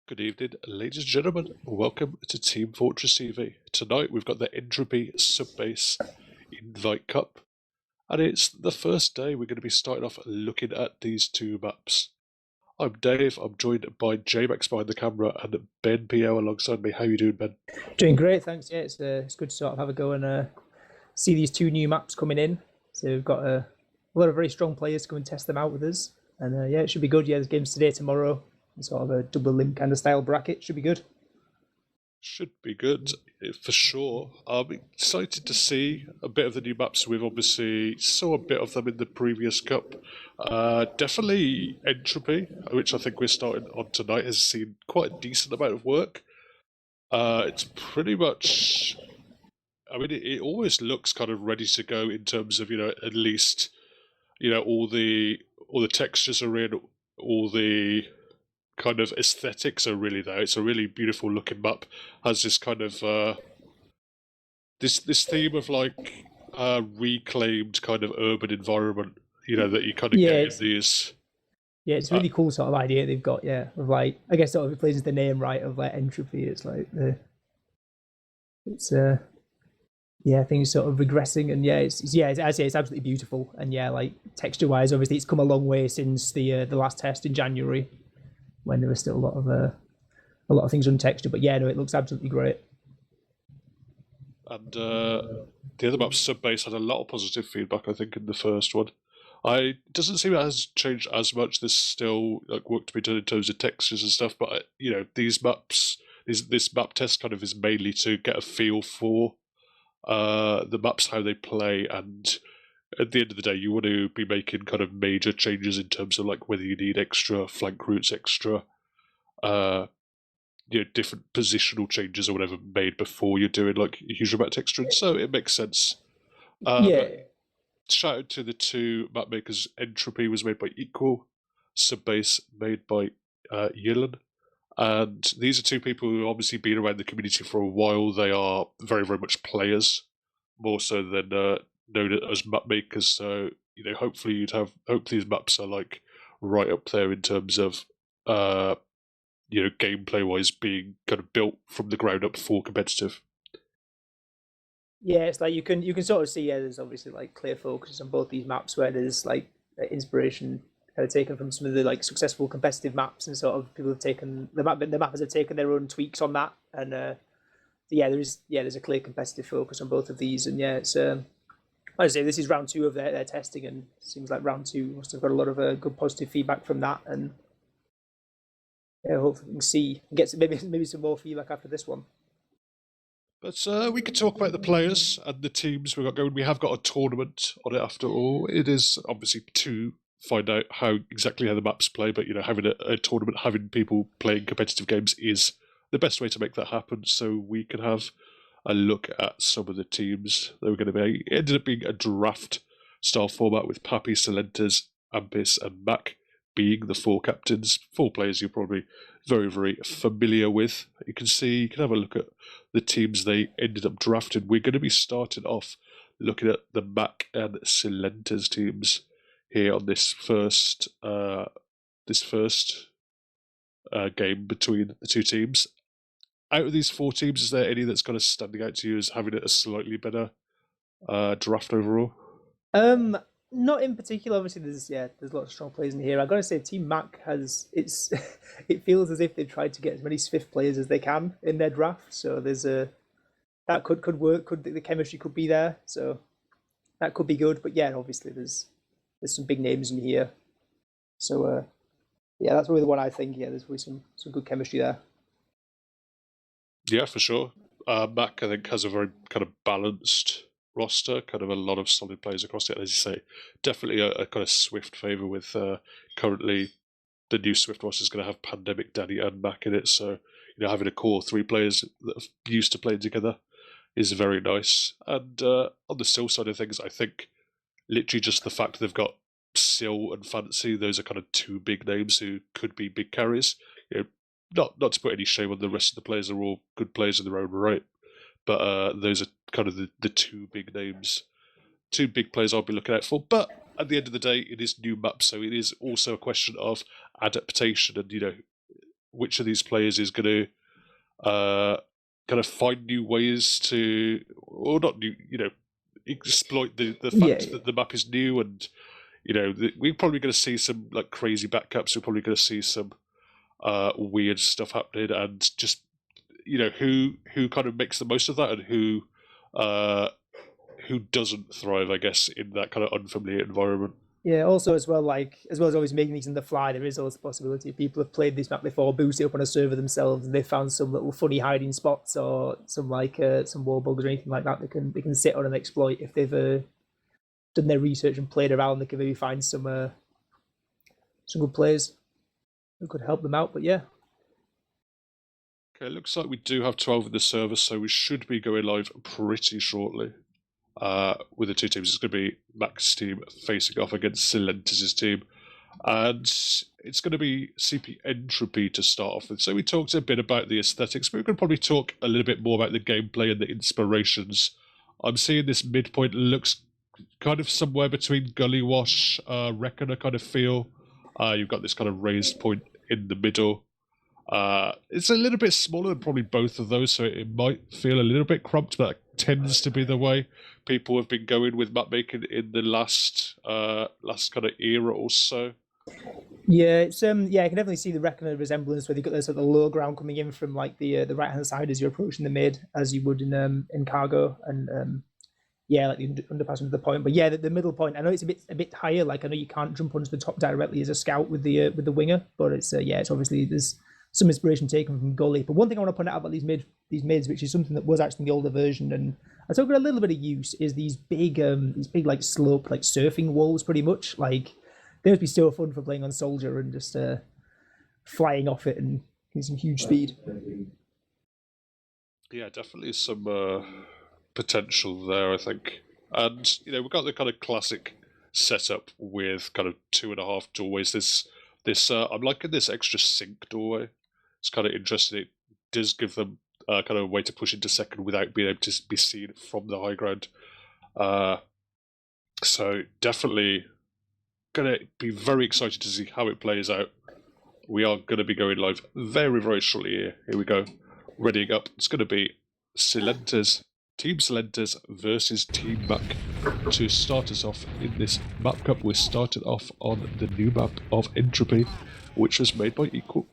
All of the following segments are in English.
Good evening, ladies and gentlemen. Welcome to Team Fortress TV. Tonight we've got the Entropy Subbase Invite Cup, and it's the first day we're going to be starting off looking at these two maps. I'm Dave. I'm joined by JMax behind the camera and Benpl alongside me. How you doing, Ben? Doing great, thanks. Yeah, it's good to sort of have a go and see these two new maps coming in. So we've got a lot of very strong players to come and test them out with us, and yeah, it should be good. Yeah, there's games today, tomorrow, sort of a double limb kind of style bracket. Should be good. Should be good, for sure. I'm excited to see a bit of the new maps. We've obviously saw a bit of them in the previous cup. Definitely Entropy, which I think we're starting on tonight, has seen quite a decent amount of work. It's pretty much, I mean, it almost looks kind of ready to go in terms of, at least, all the textures are in, all the kind of aesthetics are really there. It's a really beautiful looking map. Has this kind of this theme of like reclaimed kind of urban environment, that you kind of get in these. Yeah, it's a really cool sort of idea they've got. Yeah, of like, I guess sort of it plays into the name right of like Entropy. It's like yeah, things sort of regressing, and yeah, it's I say it's absolutely beautiful, and yeah, like texture wise, obviously it's come a long way since the last test in January, when there was still a lot of things untextured. But yeah, no, it looks absolutely great. And the other map, Subbase, had a lot of positive feedback, I think, in the first one. It doesn't seem it has changed as much. There's still like work to be done in terms of textures and stuff, but these maps, this map test kind of is mainly to get a feel for the maps, how they play, and at the end of the day, you want to be making kind of major changes in terms of like whether you need extra flank routes, extra different positional changes or whatever made before you're doing like a huge amount of texturing. So it makes sense. Yeah. Shout out to the two map makers. Entropy was made by Equal, Subbase made by Yillen. And these are two people who have obviously been around the community for a while. They are very, very much players, more so than known as map makers. So, hopefully these maps are like right up there in terms of gameplay wise being kind of built from the ground up for competitive. Yeah, it's like you can sort of see, there's obviously like clear focus on both these maps where there's like inspiration kind of taken from some of the like successful competitive maps, and sort of people have taken the mappers have taken their own tweaks on that, and there's a clear competitive focus on both of these, and yeah, it's like I say, this is round 2 of their testing, and it seems like round 2 must have got a lot of good positive feedback from that, and yeah, hopefully we can get maybe some more feedback after this one. But we could talk about the players and the teams we've got going. We have got a tournament on it after all. It is obviously to find out exactly how the maps play, but having a tournament, having people playing competitive games is the best way to make that happen. So we can have a look at some of the teams that we're going to be. It ended up being a draft style format with Papi, Salentes, Ampis, and Mac being the 4 captains. 4 players you're probably very, very familiar with. You can have a look at the teams they ended up drafting. We're going to be starting off looking at the Mac and Salentes teams here on this first game between the two teams. Out of these 4 teams, is there any that's kind of standing out to you as having a slightly better draft overall? Not in particular. Obviously, there's lots of strong players in here. I've got to say, Team Mac it feels as if they've tried to get as many Swift players as they can in their draft. So that could work. The chemistry could be there. So that could be good. But yeah, obviously there's some big names in here. So yeah, that's really the one I think. Yeah, there's probably some good chemistry there. Yeah, for sure. Mac, I think, has a very kind of balanced roster, kind of a lot of solid players across it. As you say, definitely a kind of Swift favour with currently the new Swift roster is going to have Pandemic, Danny, and Mac in it. So, having a core 3 players that are used to playing together is very nice. And on the Sil side of things, I think literally just the fact they've got Sil and Fancy, those are kind of 2 big names who could be big carries. Not to put any shame on the rest of the players, they're all good players in their own right. But those are kind of the 2 big names, 2 big players I'll be looking out for. But at the end of the day, it is new maps, so it is also a question of adaptation and, which of these players is going to kind of find new ways to, or not new, exploit the fact that the map is new, and we're probably going to see some like crazy backups. We're probably going to see some weird stuff happening, and just who kind of makes the most of that, and who doesn't thrive, I guess, in that kind of unfamiliar environment. Yeah, also as well as always making these on the fly, there is always the possibility people have played this map before, boosted up on a server themselves, and they found some little funny hiding spots or some some wall bugs or anything like that they can sit on and exploit. If they've done their research and played around, they can maybe find some good players who could help them out. But yeah. Okay, it looks like we do have 12 in the server, so we should be going live pretty shortly. With the two teams, it's going to be Mac's team facing off against Silentis' team, and it's going to be CP Entropy to start off with. So we talked a bit about the aesthetics, but we're going to probably talk a little bit more about the gameplay and the inspirations. I'm seeing this midpoint looks kind of somewhere between Gully Wash, Reckoner kind of feel. You've got this kind of raised point in the middle. It's a little bit smaller than probably both of those, so it might feel a little bit crumped, but that tends to be the way people have been going with map making in the last kind of era or so. Yeah, it's I can definitely see the Reckoner resemblance where you've got this sort of low ground coming in from like the right hand side as you're approaching the mid, as you would in Cargo, and like the underpass into the point. But yeah, the middle point, I know it's a bit higher. Like I know you can't jump onto the top directly as a scout with the winger, but it's it's obviously there's some inspiration taken from Gully. But one thing I want to point out about these mids, which is something that was actually in the older version, and I took a little bit of use, is these big like slope like surfing walls, pretty much. Like they must be so fun for playing on Soldier and just flying off it and getting some huge speed. Yeah, definitely some potential there, I think. And we've got the kind of classic setup with kind of 2.5 doorways. This I'm liking this extra sink doorway. It's kind of interesting. It does give them kind of a way to push into second without being able to be seen from the high ground. So definitely going to be very excited to see how it plays out. We are going to be going live very, very shortly here. Here we go. Readying up. It's going to be Team Silentis versus Team Mac to start us off in this map cup. We're started off on the new map of Entropy, which was made by Equal.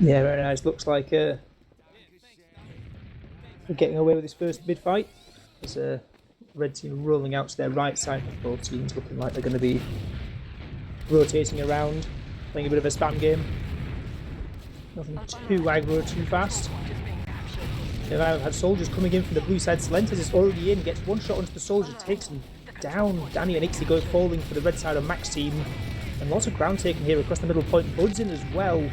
Yeah, very nice. Looks like we're getting away with this first mid fight. There's a red team rolling out to their right side. Both teams looking like they're going to be rotating around, playing a bit of a spam game. Nothing too aggro, too fast. And I've had soldiers coming in from the blue side. Silentis is already in, gets one shot onto the soldier, takes him down. Danny and Ixie go falling for the red side of Mac's team. And lots of ground taken here across the middle point. Bud's in as well.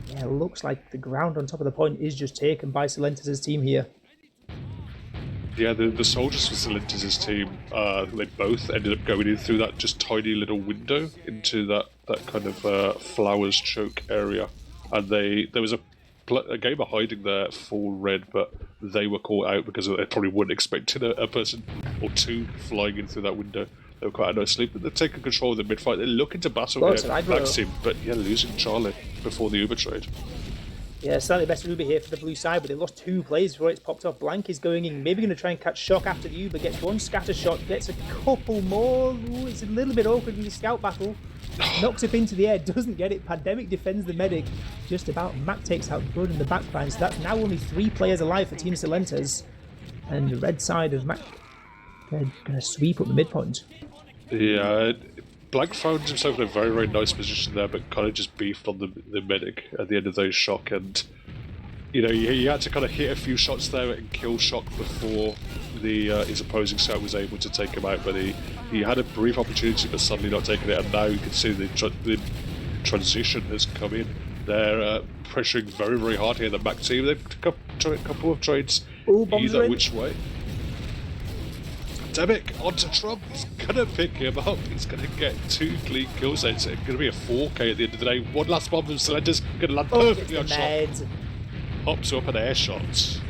Yeah, looks like the ground on top of the point is just taken by Silentis' team here. Yeah, the soldiers for Silentis' team, they both ended up going in through that just tiny little window into that kind of flowers choke area. And there was a gamer hiding there full red, but they were caught out because they probably weren't expecting a person or two flying in through that window. They were quite out of sleep, but they've taken control of the mid-fight. They're looking to battle Mac's team, but yeah, losing Charlie before the Uber trade. Yeah, slightly better Uber here for the blue side, but they've lost 2 plays before it's popped off. Blank is going in, maybe going to try and catch Shock after the Uber, gets one scatter shot, gets a couple more. Ooh, it's a little bit awkward in the scout battle. Knocks up into the air, doesn't get it. Pandemic defends the medic just about. Mac takes out Bud in the backline, so that's now only 3 players alive for Team Silentis. And the red side of Mac, they're going to sweep up the midpoint. Yeah, Blank found himself in a very, very nice position there, but kind of just beefed on the medic at the end of those Shock, and he had to kind of hit a few shots there and kill Shock before his opposing scout was able to take him out. But he had a brief opportunity, but suddenly not taking it, and now you can see the transition has come in. They're pressuring very, very hard here. The Mac team, they've got a couple of trades either which way. Pandemic onto Trump. He's gonna pick him up. He's gonna get 2 clean kills. It's gonna be a 4K at the end of the day. One last bomb from Silentis, gonna land perfectly on Shock. Hops up an air shot.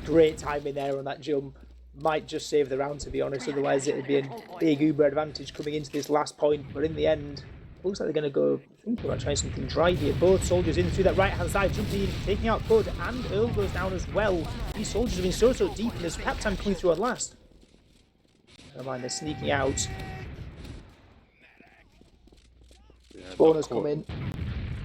Great timing there on that jump. Might just save the round, to be honest. Otherwise, it would be a big Uber advantage coming into this last point. But in the end, Looks like they're going to go thinking about trying something dry here. Both soldiers in through that right-hand side, jumping in, taking out Bud, and Earl goes down as well. These soldiers have been so deep, and there's Captain coming through at last. Never mind, they're sneaking out. Yeah, Bonus come in.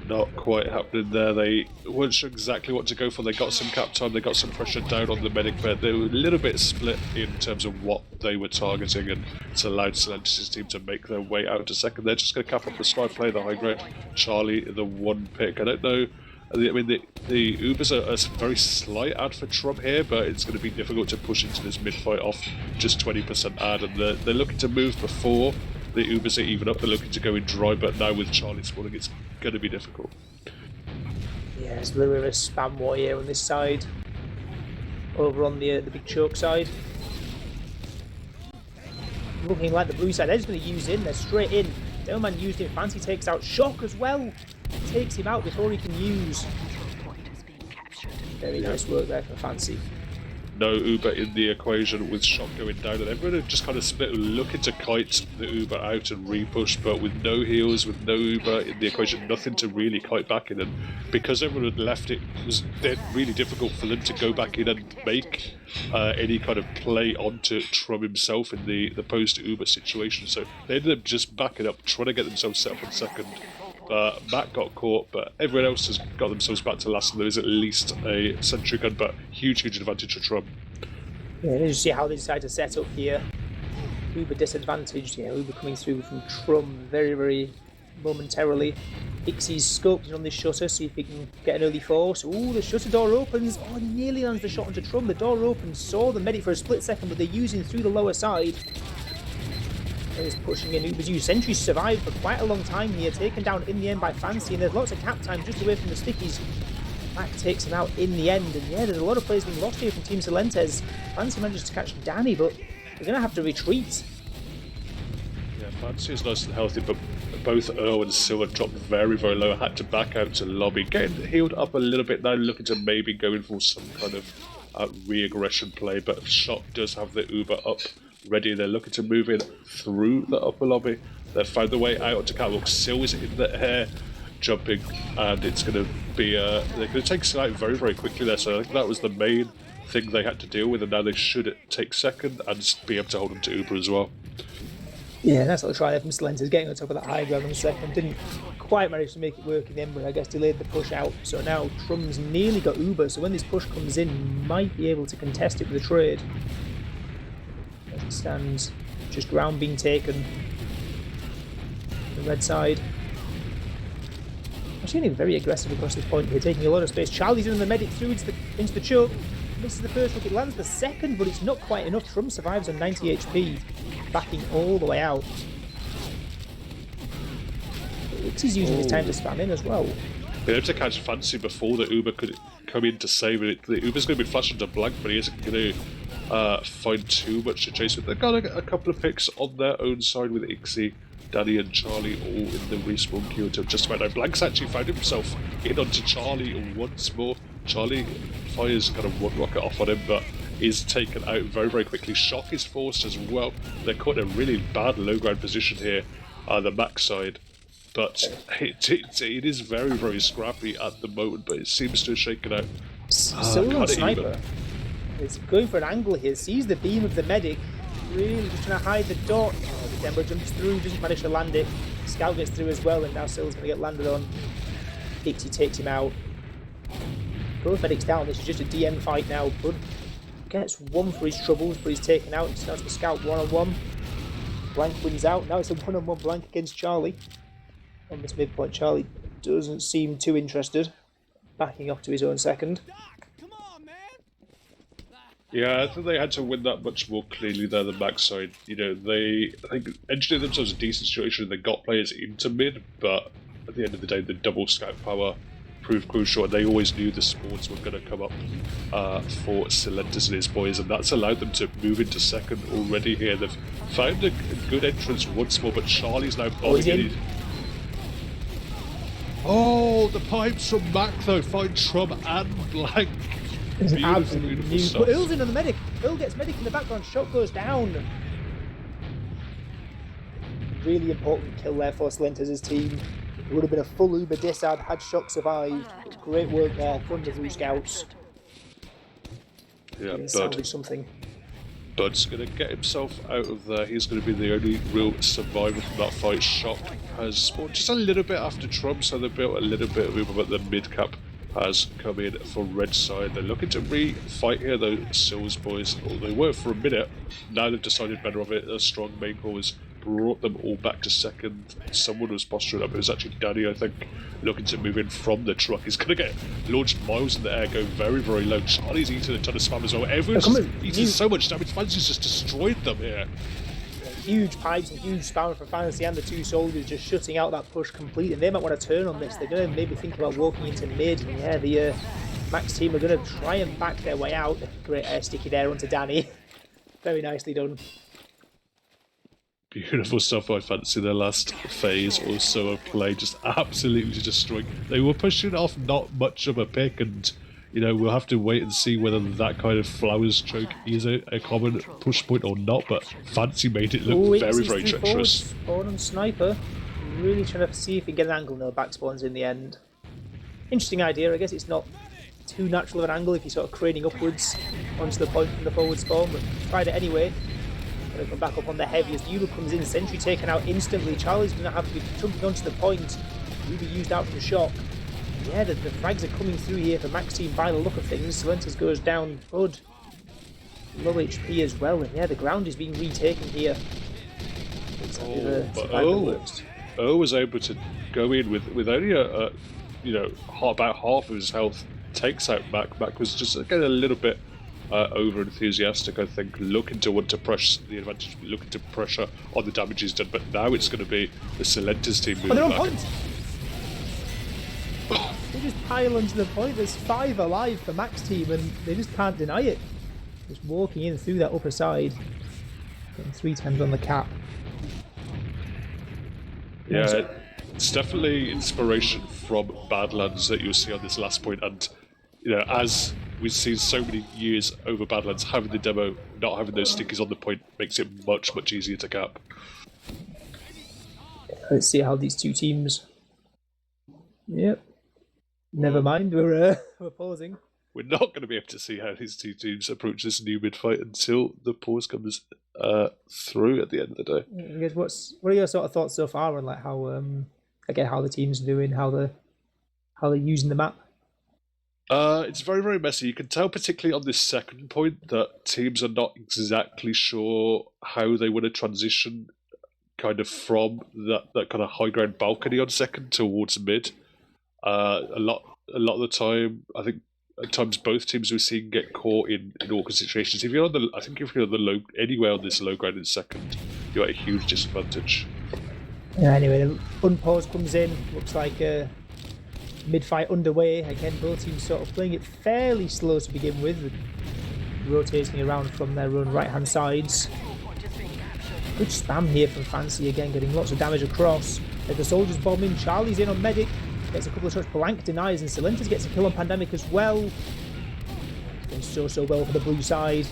Not quite happening there. They weren't sure exactly what to go for. They got some cap time, they got some pressure down on the medic bed. They were a little bit split in terms of what they were targeting, and it's allowed Silentis' team to make their way out to second. They're just going to cap up the sky, play the high ground. Charlie, the one pick. I don't know. I mean, the Ubers are a very slight ad for Trump here, but it's going to be difficult to push into this mid-fight off just 20% ad, and they're looking to move before the Ubers are even up. They're looking to go in dry, but now with Charlie spawning, it's going to be difficult. Yeah, it's a little bit of a spam war here on this side. Over on the big choke side. Looking like the blue side, they're just going to use in, they're straight in. Devilman used him, Fancy takes out Shock as well. Takes him out before he can use. Very nice work there for Fancy. No Uber in the equation with Shock going down, and everyone just kind of split, looking to kite the Uber out and repush, but with no heals, with no Uber in the equation, nothing to really kite back in, and because everyone had left, it was really difficult for them to go back in and make any kind of play onto Trum himself in the post-Uber situation, so they ended up just backing up, trying to get themselves set up on second. Matt got caught, but everyone else has got themselves back to last, and there is at least a sentry gun, but huge advantage for Trump. Yeah, let's just see how they decide to set up here. Uber disadvantaged, yeah, Uber coming through from Trum very momentarily. Ixie's scoping on this shutter, see if he can get an early force. Ooh, the shutter door opens. Oh, he nearly lands the shot onto Trum. The door opens, saw the medic for a split second, but they're using through the lower side. Is pushing in. Uber's used Sentry survived for quite a long time here, taken down in the end by Fancy, and there's lots of cap time just away from the stickies. Mac takes him out in the end, and yeah, there's a lot of players being lost here from Team Silentes. Fancy manages to catch Danny, but they're going to have to retreat. Yeah, Fancy is nice and healthy, but both Earl and Silver dropped very low, had to back out to lobby, getting healed up a little bit now, looking to maybe go in for some kind of re-aggression play, but Shock does have the Uber up ready. They're looking to move in through the upper lobby. They've found their way out onto catwalk. Sil is in the air, jumping, and it's going to be they're going to take Sky very quickly there. So I think that was the main thing they had to deal with, and now they should take second and be able to hold on to Uber as well. Yeah, that's what I tried there from Silentes, getting on top of that high ground on the second. Didn't quite manage to make it work in the end, but I guess delayed the push out. So now Trum's nearly got Uber, so when this push comes in, might be able to contest it with a trade. As it stands, just ground being taken. The red side. Actually getting very aggressive across this point here, taking a lot of space. Charlie's in the medic through into the choke. Misses the first look, it lands the second, but it's not quite enough. Trump survives on 90 HP, backing all the way out. Ixie's using his time to spam in as well. They have to catch Fancy before the Uber could come in to save it. The Uber's going to be flashed into blank, but he isn't going to find too much to chase with. They've got a couple of picks on their own side with Ixie, Danny and Charlie all in the respawn queue until just about now. Blank's actually found himself in onto Charlie once more. Charlie fires kind of one rocket off on him, but is taken out very quickly. Shock is forced as well. They're caught in a really bad low ground position here on the Mac side. But it is very scrappy at the moment, but it seems to have shaken out. Silver Sniper is going for an angle here, sees the beam of the medic, really just trying to hide the door. Oh, the Denver jumps through, doesn't manage to land it. Scout gets through as well, and now Sil's going to get landed on. Ixie takes him out. Both medics down, this is just a DM fight now. Bud gets one for his troubles, but he's taken out. He starts to Scout one-on-one. Blank wins out, now it's a one-on-one Blank against Charlie. On this midpoint, Charlie doesn't seem too interested, backing off to his own second. Yeah, I think they had to win that much more cleanly there than backside. You know, I think engineered themselves a decent situation. They got players into mid, but at the end of the day, the double scout power proved crucial, and they always knew the spawns were going to come up for Silentis and his boys, and that's allowed them to move into second already here. They've found a good entrance once more, but Charlie's now bombing in. Oh, the pipes from Mac though find Trump and Blank. It's absolutely new. But Earl's in on the medic. Earl gets medic in the background. Shot goes down. really important kill there for Slenters' team. It would have been a full Uber disad had Shock survived. Great work there from the Blue Scouts. Yeah, salvage something. Bud's going to get himself out of there. He's going to be the only real survivor from that fight. Shock has spawned just a little bit after Trump, so they built a little bit of Uber, but the mid-cap has come in for red side. They're looking to re-fight here, though, Sills boys. Well, they were for a minute. Now they've decided better of it. A strong main call has brought them all back to second. Someone was posturing up. It was actually Danny, I think, looking to move in from the truck. He's going to get launched miles in the air, go very, very low. Charlie's eating a ton of spam as well. Everyone's just eating so much damage. Fancy's just destroyed them here. Huge pipes and huge spam for Fantasy and the two soldiers just shutting out that push completely. And they might want to turn on this. They're going to maybe think about walking into mid. And yeah, the Max team are going to try and back their way out. Great sticky there onto Danny. Very nicely done. Beautiful stuff by Fantasy. Their last phase also a play just absolutely destroying. They were pushing off not much of a pick, and you know, we'll have to wait and see whether that kind of flowers choke is a common push point or not, but Fancy made it look very, very treacherous. Spawn on Sniper. Really trying to see if he can get an angle. No, back spawns in the end. Interesting idea. I guess it's not too natural of an angle if you're sort of craning upwards onto the point from the forward spawn, but tried it anyway. Going to come back up on the heavy as the Uber comes in. Sentry taken out instantly. Charlie's going to have to be jumping onto the point. Uber used out from Shock. Yeah, the frags are coming through here for Max team by the look of things. Silentis goes down. Bud. Low HP as well. And yeah, the ground is being retaken here. O was able to go in with only about half of his health. Takes out Mac. Mac was just again a little bit over enthusiastic, I think, looking to want to press the advantage, looking to pressure on the damage he's done. But now it's going to be the Silentis team moving they're on back. Point. They just pile onto the point. There's 5 alive for Max team, and they just can't deny it. Just walking in through that upper side, getting 3 times on the cap. Yeah, it's definitely inspiration from Badlands that you'll see on this last point, and you know, as we've seen so many years over Badlands, having the demo, not having those stickers on the point makes it much, much easier to cap. Let's see how these two teams. Yep. Never mind, we're pausing. We're not going to be able to see how these two teams approach this new mid fight until the pause comes through at the end of the day. I guess what are your sort of thoughts so far on like how again how the teams are doing, how they're using the map? It's very, very messy. You can tell, particularly on this second point, that teams are not exactly sure how they want to transition kind of from that kind of high ground balcony on second towards mid. A lot of the time, I think at times both teams we've seen get caught in awkward situations. If you're on the low anywhere on this low ground in second, you're at a huge disadvantage. Yeah, anyway, the unpause comes in. Looks like mid-fight underway. Again, both teams sort of playing it fairly slow to begin with, rotating around from their own right-hand sides. Good spam here from Fancy, again, getting lots of damage across. As the soldiers bomb in, Charlie's in on Medic, gets a couple of shots, Blank denies, and Silentis gets a kill on Pandemic as well. It's going so well for the blue side.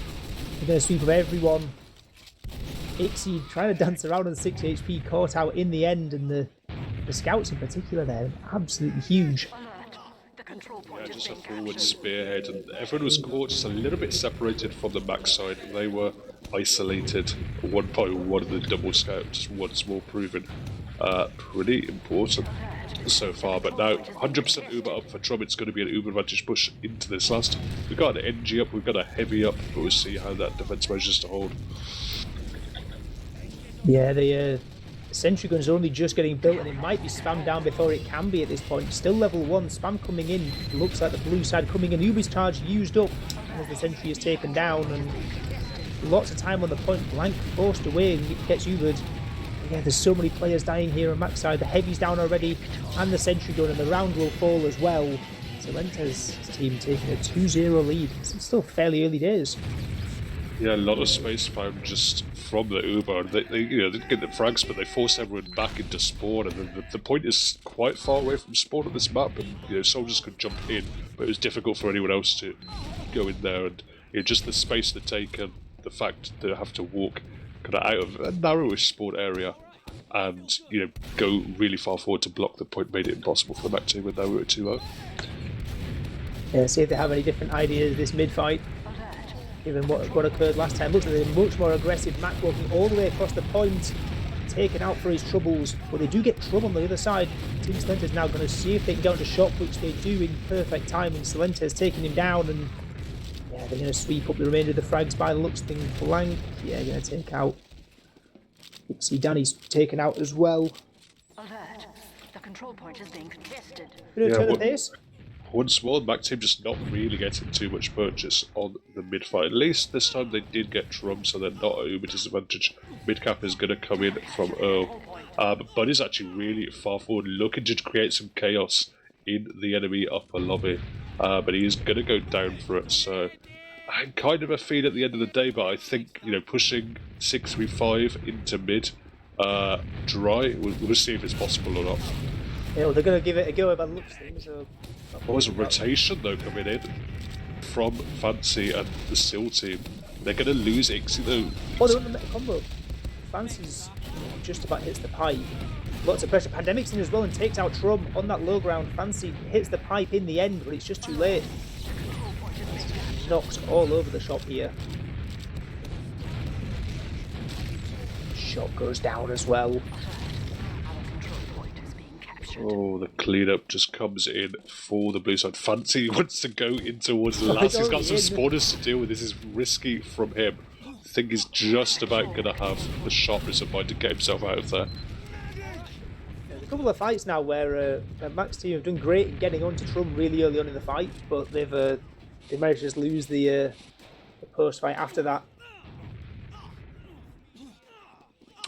They're going to sweep of everyone. Ixie trying to dance around on 6 HP, caught out in the end, and the scouts in particular there, absolutely huge. Yeah, just a forward spearhead, and everyone was caught just a little bit separated from the Max side. They were isolated one by one of the double scouts, once more proven pretty important so far. But now 100% Uber up for Trump. It's going to be an Uber advantage push into this last. We've got an NG up, we've got a heavy up, but we'll see how that defense manages to hold. Yeah, the sentry gun's only just getting built, and it might be spammed down before it can be at this point. Still level 1, spam coming in. Looks like the blue side coming in. Uber's charge used up as the sentry is taken down, and lots of time on the point. Blank forced away and gets Ubered. Yeah, there's so many players dying here on Max side. The heavy's down already, and the sentry gun, and the round will fall as well. Silentis' team taking a 2-0 lead. It's still fairly early days. Yeah, a lot of space found just from the Uber. They didn't get the frags, but they forced everyone back into spawn, and the point is quite far away from spawn on this map, and soldiers could jump in, but it was difficult for anyone else to go in there, and just the space they take and the fact they have to walk kind of out of a narrowish spawn area and go really far forward to block the point made it impossible for the Mac team, and now we're at 2-0. Yeah, see if they have any different ideas this mid-fight, given what occurred last time. Looks like they're much more aggressive. Mac walking all the way across the point, taken out for his troubles, but they do get trouble on the other side. Team Salentes now going to see if they can go into shock, which they do in perfect timing. Salentes taking him down, and yeah, they're going to sweep up the remainder of the frags by the looks of things. Blank, yeah, going to take out. You can see Danny's taken out as well. Alert. The control point is being contested. Bit of turn of pace. Once more, the Mac team just not really getting too much purchase on the mid-fight. At least this time they did get Trump, so they're not at uber disadvantage. Mid-cap is going to come in from Earl. But Buddy's actually really far forward, looking to create some chaos in the enemy upper lobby. But he is going to go down for it, so I'm kind of a feed at the end of the day, but I think, pushing 6-3-5 into mid dry, we'll see if it's possible or not. Yeah, well, they're going to give it a go by the looks of things, so... What was a rotation though coming in from Fancy and the Seal team? They're going to lose Ixie though. Oh, they're on the meta combo. Fancy's just about hits the pipe. Lots of pressure. Pandemic's in as well and takes out Trum on that low ground. Fancy hits the pipe in the end, but it's just too late. Knocks all over the shop here. Shot goes down as well. Oh, the cleanup just comes in for the blue side. Fancy wants to go in towards the last. He's got some spawners to deal with. This is risky from him. I think he's just about going to have the sharpness of mind to get himself out of there. There's a couple of fights now where Mac's team have done great in getting onto Trum really early on in the fight, but they've managed to just lose the post fight after that.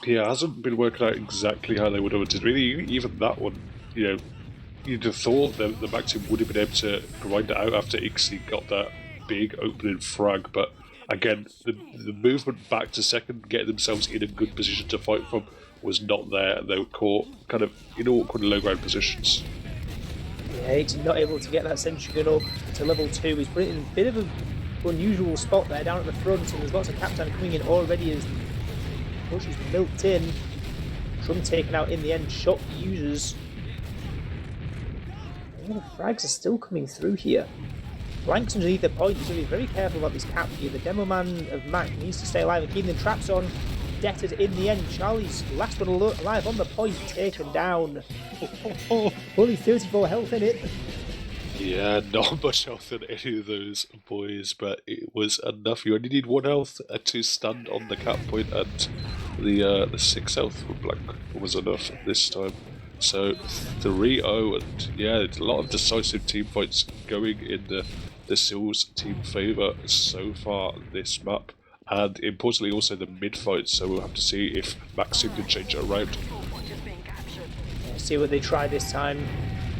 Yeah, it hasn't been working out exactly how they would have wanted. Really, even that one, you'd have thought that the Mac team would have been able to grind it out after Ixie got that big opening frag, but again, the movement back to second, getting themselves in a good position to fight from, was not there. They were caught kind of in awkward low ground positions. Yeah, Ixie not able to get that sentry gun up to level 2. He's put it in a bit of an unusual spot there down at the front, and there's lots of captain coming in already as push is milked in. Trum taken out in the end. Shot users. The frags are still coming through here. Blanks underneath the point. He's going to be very careful about this cap here. The demo man of Mac needs to stay alive and keep the traps on. Deaded in the end. Charlie's last one alive on the point. Taken down. Only 34 health in it. Yeah, not much health in any of those boys, but it was enough. You only need 1 health to stand on the cap point, and the 6 health for Blank was enough this time. So 3-0, and yeah, it's a lot of decisive team fights going in the Seals team favour so far this map, and importantly also the mid fights. So we'll have to see if Maxim can change it around. See what they try this time.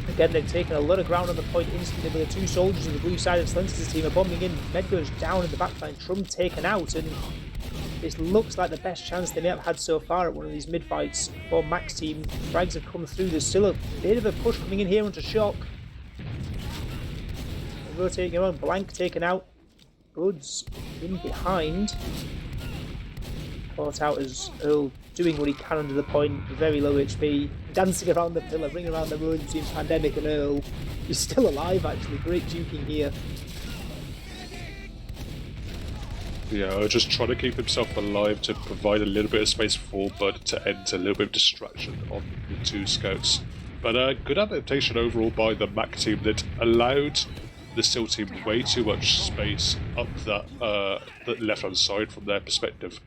Again, they've taken a lot of ground on the point instantly with the 2 soldiers on the blue side of Salentes' team are bombing in. Med goes down in the backline, Trum taken out, and this looks like the best chance they may have had so far at one of these mid-fights for Mac's team. Frags have come through, there's still a bit of a push coming in here onto Shock. Rotating around, Blank taken out. Goods in behind. Caught out as Earl doing what he can under the point, very low HP, dancing around the pillar, ringing around the road between Pandemic and Earl. He's still alive actually, great juking here. Yeah, just trying to keep himself alive to provide a little bit of space for Bud to enter, a little bit of distraction on the 2 scouts. But good adaptation overall by the Mac team that allowed the Seal team way too much space up that left-hand side from their perspective.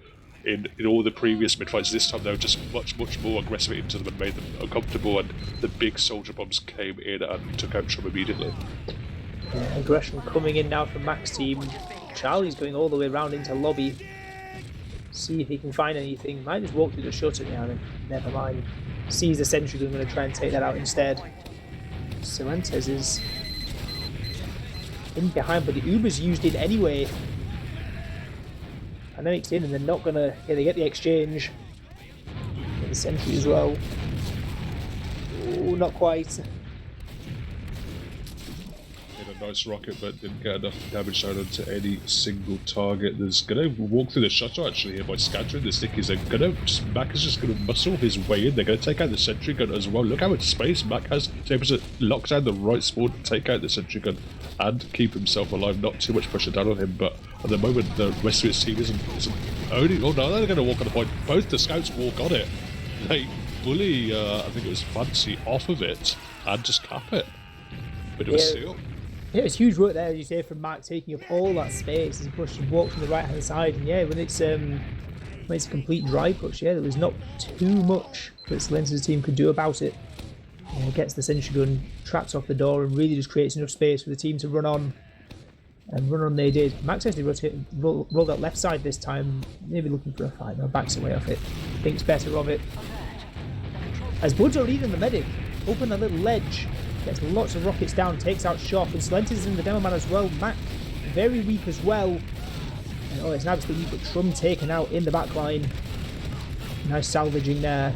In all the previous mid-fights, this time they were just much more aggressive into them and made them uncomfortable, and the big soldier bombs came in and took out Trum immediately. Yeah, aggression coming in now from Mac's team. Charlie's going all the way around into lobby. See if he can find anything. Might just walk through the shutter now, never mind. Sees the sentry gun, going to try and take that out instead. Salentes is in behind, but the Uber's used in anyway. Pandemic's in, and they're not gonna. Yeah, they get the exchange. Get the sentry as well. Oh, not quite. a nice rocket, but didn't get enough damage down onto any single target. There's going to walk through the shutter actually here by scattering the stickies. Mac is just going to muscle his way in. They're going to take out the sentry gun as well. Look how much space Mac has to able to lock down the right spawn to take out the sentry gun and keep himself alive. Not too much pressure down on him, but at the moment the rest of his team isn't owning. Oh no, they're going to walk on the point. Both the scouts walk on it. They bully, I think it was Fancy, off of it and just cap it. Bit of a steal. Yeah, it's huge work there, as you say, from Mark, taking up all that space as he pushed and walked from the right hand side. And yeah, when it's a complete dry push, yeah, there was not too much that Silence's team could do about it. Gets the sentry gun, traps off the door, and really just creates enough space for the team to run on. And run on they did. Max actually rolled out left side this time, maybe looking for a fight. No, backs away off it. Thinks better of it. As Bud's already in the medic, open that little ledge, gets lots of rockets down, takes out Shock, and Slent is in the demo man as well. Mac very weak as well. And, it's an absolute weak, but Trum taken out in the back line. Nice salvaging there.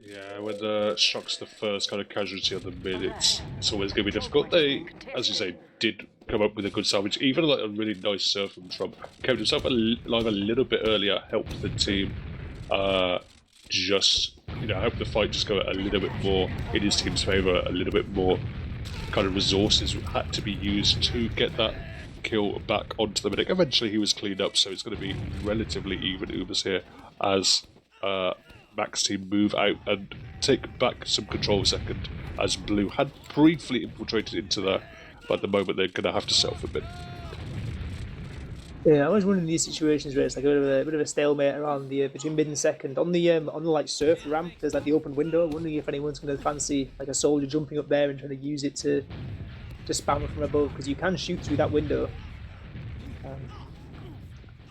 Yeah, when the Shock's the first kind of casualty on the mid, it's always going to be difficult. They, as you say, did come up with a good salvage. Even like a really nice surf from Trump. Kept himself alive a little bit earlier, helped the team help the fight just go a little bit more in his team's favour. A little bit more kind of resources had to be used to get that kill back onto the medic. Eventually he was cleaned up, so it's going to be relatively even Ubers here as Mac's team move out and take back some control second, as Blue had briefly infiltrated into there, but at the moment they're going to have to settle for a bit. Yeah, I was wondering in these situations where it's like a bit of a stalemate around the between mid and second. On the like surf ramp, there's like the open window. I'm wondering if anyone's going to fancy like a soldier jumping up there and trying to use it to spam from above, because you can shoot through that window.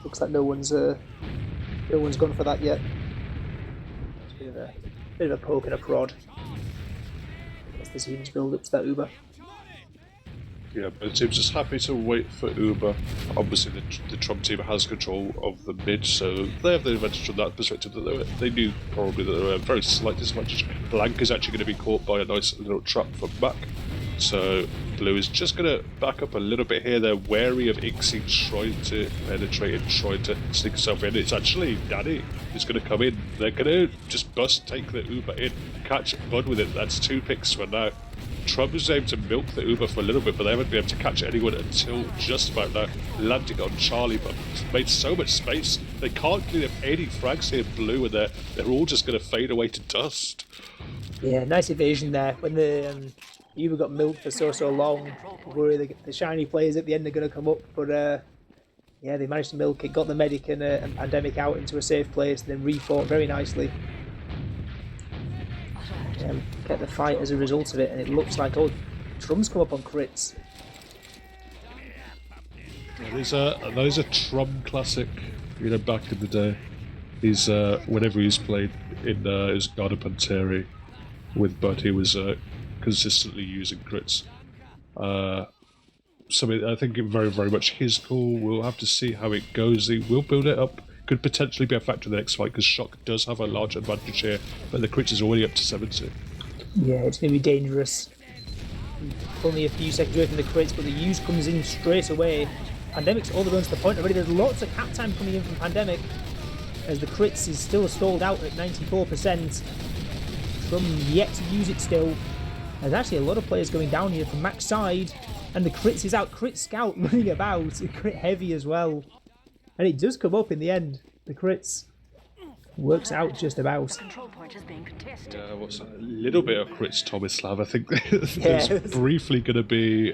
Looks like no one's gone for that yet. It's a bit of a poke and a prod. I guess the team's build up to that Uber. Yeah, but the team's just happy to wait for Uber. Obviously, the Trump team has control of the mid, so they have the advantage from that perspective. That they knew probably that there were a very slight disadvantage. Blank is actually going to be caught by a nice little trap from back. So Blue is just going to back up a little bit here. They're wary of Ixie trying to penetrate and trying to sneak himself in. It's actually Danny who's going to come in. They're going to just take the Uber in, catch Bud with it. That's 2 picks for now. Trump was able to milk the Uber for a little bit, but they haven't been able to catch anyone until just about now. Landing on Charlie, but made so much space. They can't clean up any frags here, Blue, and they're all just going to fade away to dust. Yeah, nice evasion there. When the Uber got milked for so long, worry the shiny players at the end are going to come up, but yeah, they managed to milk it, got the medic and Pandemic out into a safe place, and then refought very nicely. Get the fight as a result of it, and it looks like Trum's come up on crits. Yeah, those are Trum classic, back in the day. He's whenever he's played in his Garda Panteri with Bud, he was consistently using crits. So I think very, very much his call. We'll have to see how it goes. He will build it up. Could potentially be a factor in the next fight, because Shock does have a large advantage here, but the crits is already up to 70. Yeah, it's going to be dangerous. Only a few seconds away from the crits, but the use comes in straight away. Pandemic's all the way to the point already. There's lots of cap time coming in from Pandemic, as the crits is still stalled out at 94%. From yet to use it still. There's actually a lot of players going down here from Mac's side, and the crits is out. Crit Scout running about, crit heavy as well. And it does come up in the end. The crits works out just about. Control point is being contested. Yeah, what's that? A little bit of crits, Tomislav. I think there's briefly going to be.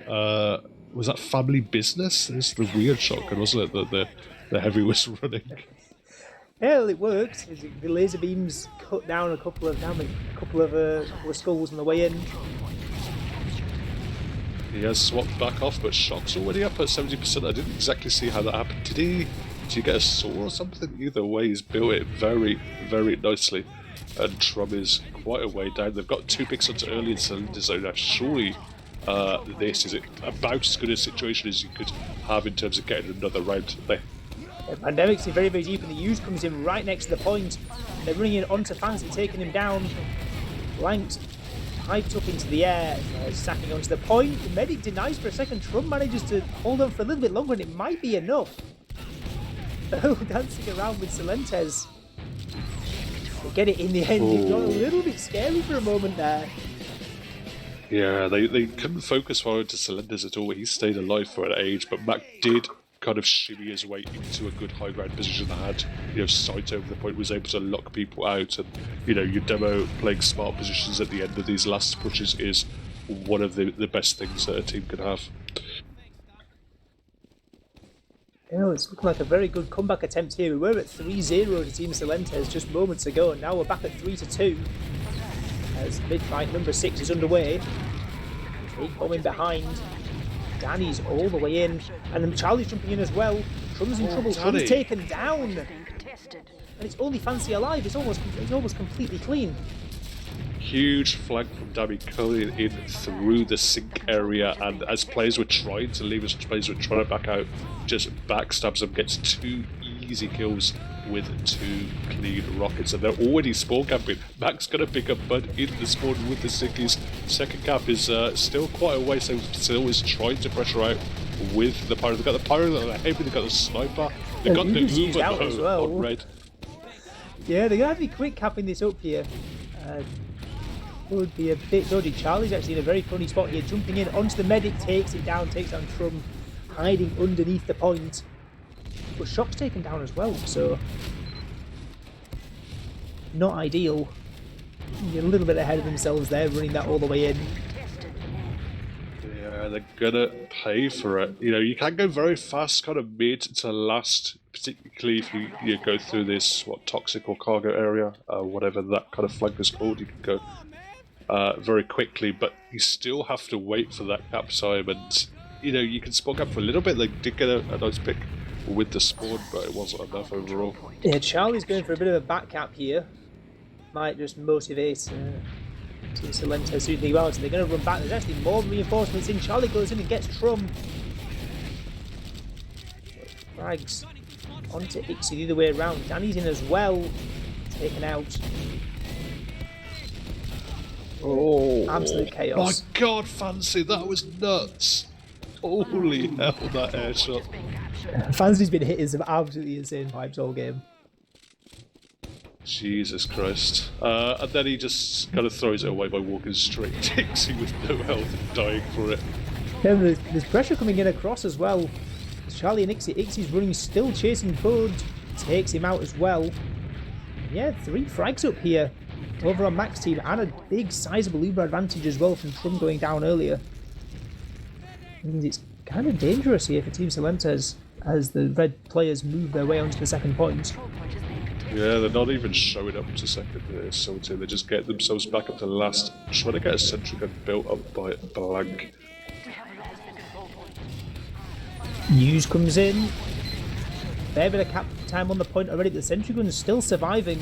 Was that family business? It's the weird shotgun, wasn't it? That the heavy was running. Hell, it worked. The laser beams cut down a couple of skulls on the way in. He has swapped back off, but Shock's already up at 70%. I didn't exactly see how that happened. Did he get a saw or something? Either way, he's built it very, very nicely. And Trum is quite a way down. They've got 2 picks onto early in cylinder zone. Now, surely this is about as good a situation as you could have in terms of getting another round there. Pandemic's very, very deep, and the use comes in right next to the point. They're running in onto Fancy, taking him down. Blanked. hyped up into the air. Sacking onto the point. The medic denies for a second. Trump manages to hold on for a little bit longer, and it might be enough. Oh, dancing around with Celentes. They get it in the end. It got a little bit scary for a moment there. Yeah, they couldn't focus well into Celentes at all. He stayed alive for an age, but Mac did kind of shimmy his way into a good high ground position that had, sight over the point, was able to lock people out, and your demo playing smart positions at the end of these last pushes is one of the best things that a team can have. It's looking like a very good comeback attempt here. We were at 3-0 to Team Celentes just moments ago, and now we're back at 3-2 as mid-fight number 6 is underway. Big bomb in behind. Danny's all the way in, and then Charlie's jumping in as well. Trum's in trouble. Danny. Trum's taken down, and it's only Fancy alive. It's almost completely clean. Huge flank from Dammy coming in through the sink area, and as players were trying to leave, as players were trying to back out, just backstabs them, gets 2 easy kills with 2 clean rockets, and they're already spawn camping. Mac's going to pick up Bud in the spawn with the sinkies. Second cap is still quite a way, so still is trying to pressure out with the pyro. They've got the pyro, they've got the sniper, they've got the Uber as well. on red. Yeah, they're going to have to be quick capping this up here. Would be a bit dodgy. Charlie's actually in a very funny spot here, jumping in onto the medic, takes it down, takes down Trum, hiding underneath the point. But Shock's taken down as well, so not ideal. A little bit ahead of themselves there, running that all the way in. Yeah, they're gonna pay for it. You can go very fast, kind of mid to last, particularly if you go through this toxic or cargo area, whatever that kind of flank is called. You can go very quickly, but you still have to wait for that cap time, and you can spawn cap for a little bit. They did get a nice pick with the spawn, but it wasn't enough overall. Yeah, Charlie's going for a bit of a back cap here. Might just motivate Team Celentes to do well, so they're going to run back. There's actually more reinforcements in. Charlie goes in and gets Trum. Frags onto Ixie the other way around. Danny's in as well. Taken out. Oh, absolute chaos. My God, Fancy, that was nuts. Holy hell, that air shot. Fancy's been hitting some absolutely insane vibes all game. Jesus Christ. And then he just kind of throws it away by walking straight to Ixie with no health and dying for it. Yeah, there's pressure coming in across as well. Charlie and Ixie. Ixie's running, still chasing Bud. Takes him out as well. Yeah, 3 frags up here over on Mac's team, and a big sizable Uber advantage as well from Trum going down earlier. Means it's kind of dangerous here for Team Celentes as the red players move their way onto the second point. Yeah, they're not even showing up to second here, so they just get themselves back up to last, trying to get a sentry gun built up by blank. News comes in. Fair bit of cap time on the point already. The sentry gun is still surviving.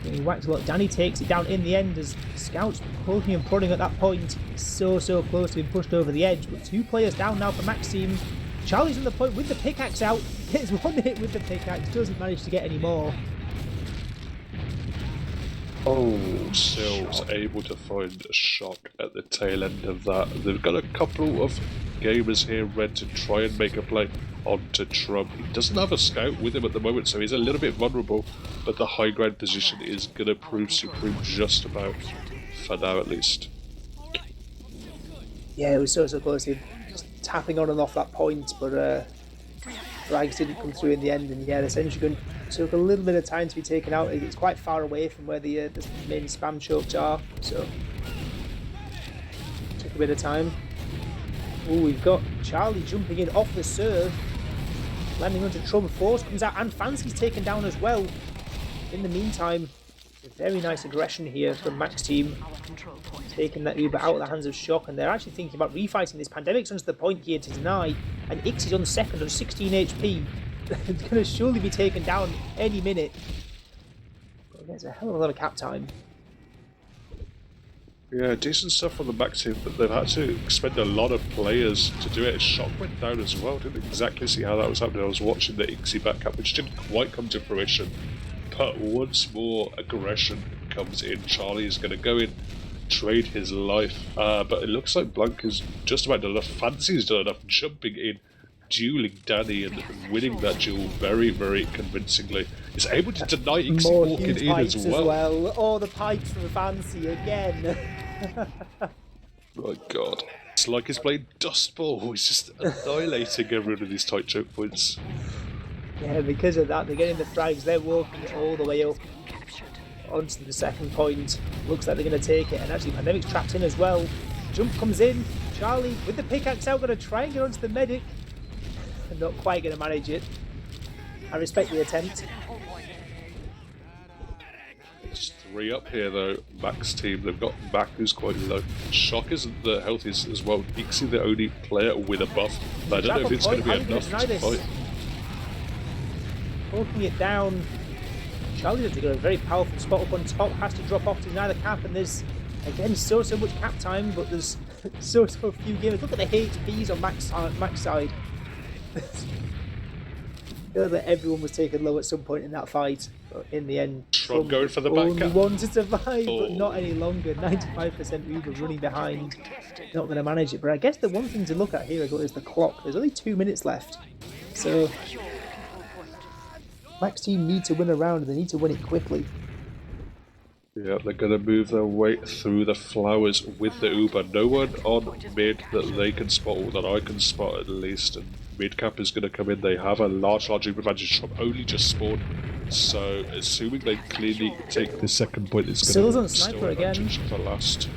Getting whacked a lot. Danny takes it down in the end as Scouts poking and prodding at that point. So close to being pushed over the edge, but 2 players down now for Mac's team. Charlie's on the point with the pickaxe out. Gets 1 hit with the pickaxe, doesn't manage to get any more. Oh, Sil's able to find a shock at the tail end of that. They've got a couple of gamers here ready to try and make a play onto Trump. He doesn't have a scout with him at the moment, so he's a little bit vulnerable, but the high ground position is going to prove supreme just about, for now at least. Yeah, it was so close. He just tapping on and off that point, but frags didn't come through in the end, and yeah, the sentry gun took a little bit of time to be taken out. It's quite far away from where the main spam chokes are, so took a bit of time. Oh, we've got Charlie jumping in off the serve, landing onto Trouble. Force comes out, and Fancy's taken down as well. In the meantime, a very nice aggression here from Mac's team, taking that Uber out of the hands of Shock, and they're actually thinking about refighting this. Pandemic's onto the point here to deny, and Ixie's on second on 16 HP. It's going to surely be taken down any minute. But there's a hell of a lot of cap time. Yeah, decent stuff on the Mac team, but they've had to expend a lot of players to do it. Shock went down as well. Didn't exactly see how that was happening. I was watching the Ixie back up, which didn't quite come to fruition. But once more aggression comes in. Charlie is going to go in, trade his life. But it looks like Blanc is just about done enough. Fancy's done enough jumping in, dueling Danny and winning that duel very, very convincingly. Is able to deny Ixie More walking huge in pipes as well. Oh, the pipes from Fancy again. My god. It's like he's playing dustball. He's just annihilating everyone with these tight choke points. Yeah, because of that, they're getting the frags. They're walking it all the way up onto the second point. Looks like they're going to take it. And actually, Pandemic's trapped in as well. Jump comes in. Charlie, with the pickaxe out, going to try and get onto the medic. Not quite going to manage it. I respect the attempt. It's 3 up here though, Mac's team. They've got Mac who's quite low. Shock isn't the healthiest as well. Ixie the only player with a buff. But I don't know if it's going to be enough to fight. Poking it down. Charlie's got a very powerful spot up on top. Has to drop off to deny the cap, and there's again so much cap time, but there's so few gamers. Look at the HPs on Mac's side. I feel like everyone was taken low at some point in that fight, but in the end, Trump going for the back only cap. one to survive, but not any longer. 95% Uber running behind, not going to manage it. But I guess the one thing to look at here is the clock. There's only 2 minutes left, so Mac's team need to win a round, and they need to win it quickly. Yeah, they're going to move their way through the flowers with the Uber. No one on mid that they can spot, or that I can spot at least. And mid cap is going to come in. They have a large Uber advantage from only just spawn. So, assuming they clearly take the second point, it's going to Sniper again. For last.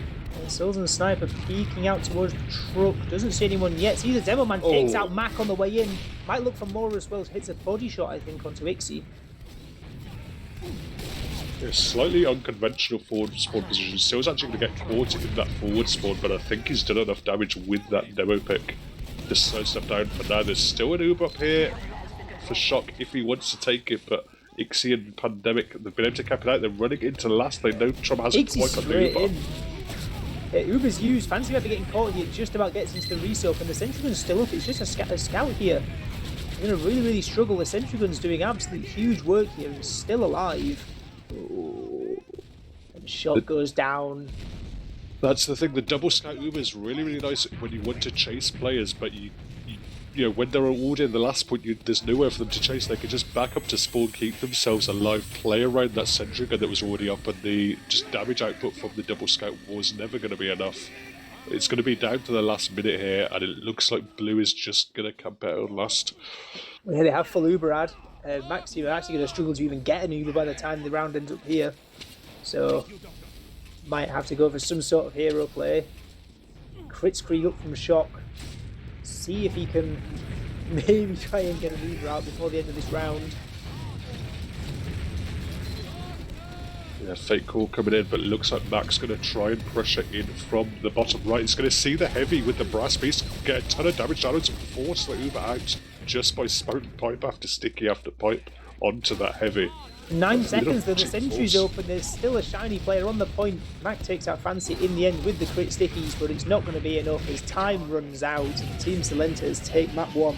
Sills and Sniper peeking out towards the truck. Doesn't see anyone yet. Sees a Demo Man. Takes out Mac on the way in. Might look for more as well. Hits a body shot, I think, onto Ixie. Yeah, slightly unconventional forward spawn position. Sills actually going to get caught in that forward spawn, but I think he's done enough damage with that demo pick to slow stuff down for now. There's still an Uber up here for Shock if he wants to take it, but Ixie and Pandemic, they've been able to cap it out. They're running into last. They know Trump hasn't quite got the Uber. Yeah, Uber's used. Fancy after getting caught here, just about gets into the resoak, and the Sentry Gun's still up. It's just a scout here. They're going to really, really struggle. The Sentry Gun's doing absolutely huge work here and still alive. Oh. And shot goes down. That's the thing. The double scout Uber is really, really nice when you want to chase players, but you know, when they're already in the last point, there's nowhere for them to chase. They can just back up to spawn, keep themselves alive, play around that sentry gun that was already up, and the just damage output from the double scout was never going to be enough. It's going to be down to the last minute here, and it looks like Blue is just going to camp out on last. Yeah, they have full Uber ad. Max team are actually going to struggle to even get an Uber by the time the round ends up here. So, might have to go for some sort of hero play. Crit screen up from Shock. See if he can maybe try and get an Uber out before the end of this round. Yeah, fake call coming in, but it looks like Mac's going to try and pressure in from the bottom right. He's going to see the heavy with the brass piece, get a ton of damage down and force the Uber out just by spouting pipe after sticky after pipe onto that heavy. 9 seconds, though the sentry's open, there's still a shiny player on the point. Mac takes out Fancy in the end with the crit stickies, but it's not going to be enough as time runs out and Team Silentas take map 1.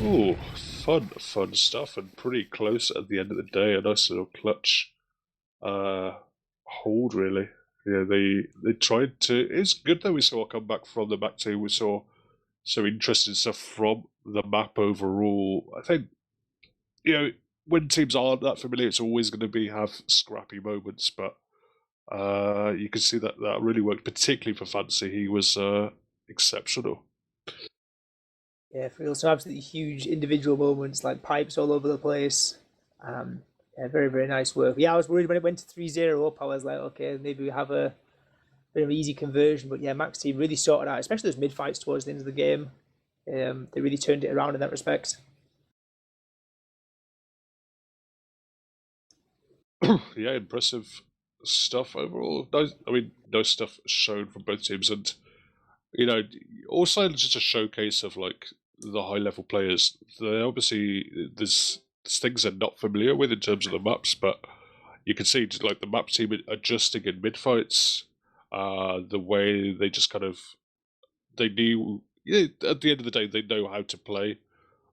Ooh, fun stuff, and pretty close at the end of the day. A nice little clutch hold, really. Yeah, they tried to. It's good that we saw a comeback from the Mac team. We saw some interesting stuff from the map overall. I think, you know, when teams aren't that familiar, it's always going to have scrappy moments, but you can see that really worked, particularly for Fancy. He was exceptional. Yeah, for real. So absolutely huge individual moments, like pipes all over the place. Yeah, very, very nice work. Yeah, I was worried when it went to 3-0 up. I was like, okay, maybe we have a bit of an easy conversion. But yeah, Mac's team really sorted out, especially those mid-fights towards the end of the game. They really turned it around in that respect. Yeah, impressive stuff overall. No stuff shown from both teams, and you know, also just a showcase of like the high level players. They obviously there's things they're not familiar with in terms of the maps, but you can see just like the map team adjusting in mid fights, the way they just kind of they knew. Yeah, at the end of the day, they know how to play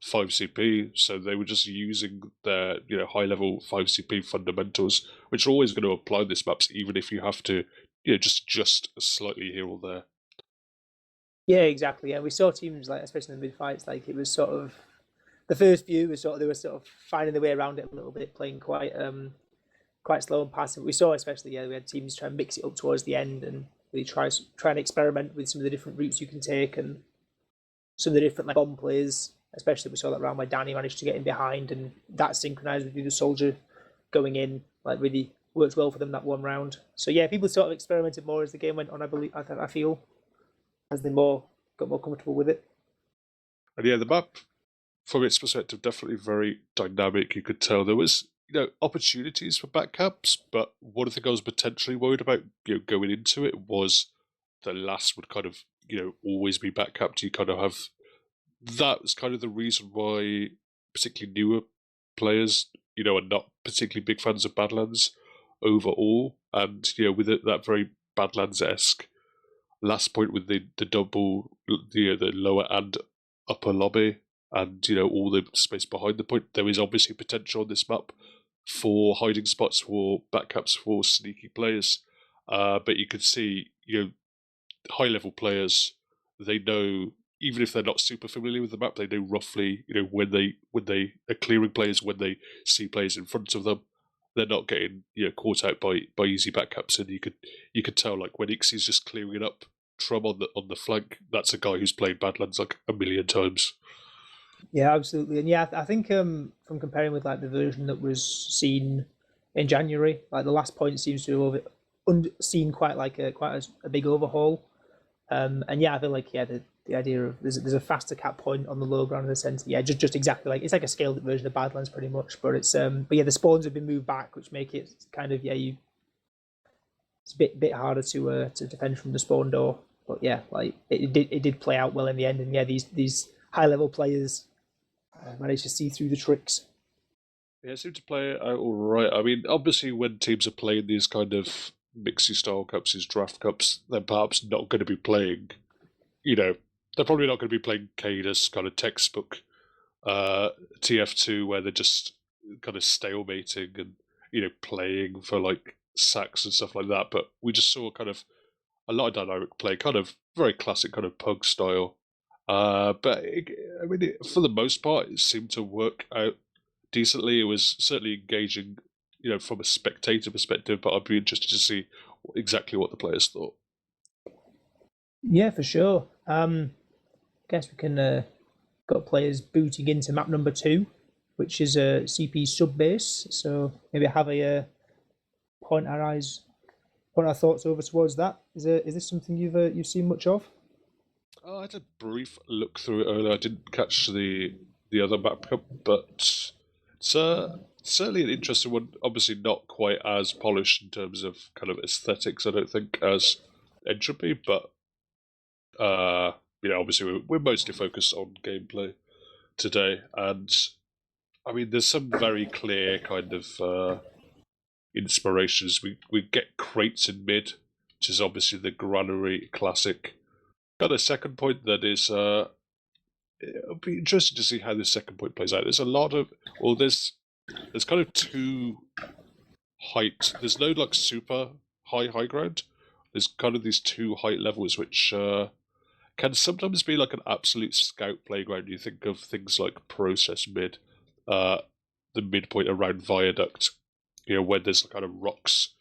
5CP, so they were just using their high level 5CP fundamentals, which are always going to apply this maps, even if you have to just slightly here or there. Yeah, exactly. Yeah, we saw teams like, especially in the mid fights, like it was sort of the first few was sort of they were sort of finding their way around it a little bit, playing quite slow and passive. We saw especially we had teams try and mix it up towards the end and really try and experiment with some of the different routes you can take and some of the different like bomb plays. Especially we saw that round where Danny managed to get in behind and that synchronized with the soldier going in, like really worked well for them that one round. So yeah, people sort of experimented more as the game went on. I believe I feel as they got more comfortable with it. And yeah, the map, from its perspective, definitely very dynamic. You could tell there was opportunities for backcaps, but one thing I was potentially worried about going into it was the last would kind of always be backcapped. You kind of have that was kind of the reason why particularly newer players are not particularly big fans of Badlands overall, and with that very Badlands-esque last point with the double the lower and upper lobby and all the space behind the point, there is obviously potential on this map for hiding spots for backcaps for sneaky players, but you can see high level players, they know, even if they're not super familiar with the map, they know roughly when they are clearing players, when they see players in front of them, they're not getting caught out by easy backcaps. And you could tell, like when Ixie's just clearing it up, Trum on the flank, that's a guy who's played Badlands like a million times. Yeah, absolutely, and yeah, I think from comparing with like the version that was seen in January, like the last point seems to have seen quite like a big overhaul. And yeah, I feel like the idea of there's a faster cap point on the low ground in the centre. Yeah, just exactly like it's like a scaled up version of Badlands pretty much. But it's but yeah, the spawns have been moved back, which make it kind of it's a bit harder to defend from the spawn door. But yeah, like it did play out well in the end, and yeah, these high level players managed to see through the tricks. Yeah, it seemed to play out all right. I mean, obviously, when teams are playing these kind of mixy style cups, these draft cups, they're perhaps not going to be playing. They're probably not going to be playing Cadus kind of textbook TF2 where they're just kind of stalemating and playing for like sacks and stuff like that. But we just saw kind of a lot of dynamic play, kind of very classic kind of pug style. For the most part, it seemed to work out decently. It was certainly engaging, from a spectator perspective. But I'd be interested to see exactly what the players thought. Yeah, for sure. Guess we can got players booting into map number 2, which is a CP Subbase. So maybe have a point our thoughts over towards that. Is this something you've seen much of? I had a brief look through it earlier. I didn't catch the other map cup, but it's certainly an interesting one. Obviously, not quite as polished in terms of kind of aesthetics, I don't think, as Entropy, but obviously we're mostly focused on gameplay today, and I mean, there's some very clear kind of inspirations. We get crates in mid, which is obviously the granary classic. Got a second point that is it'll be interesting to see how this second point plays out. There's a lot of there's kind of two height. There's no like super high ground. There's kind of these two height levels which can sometimes be like an absolute scout playground. You think of things like process mid, the midpoint around viaduct, where there's kind of rocks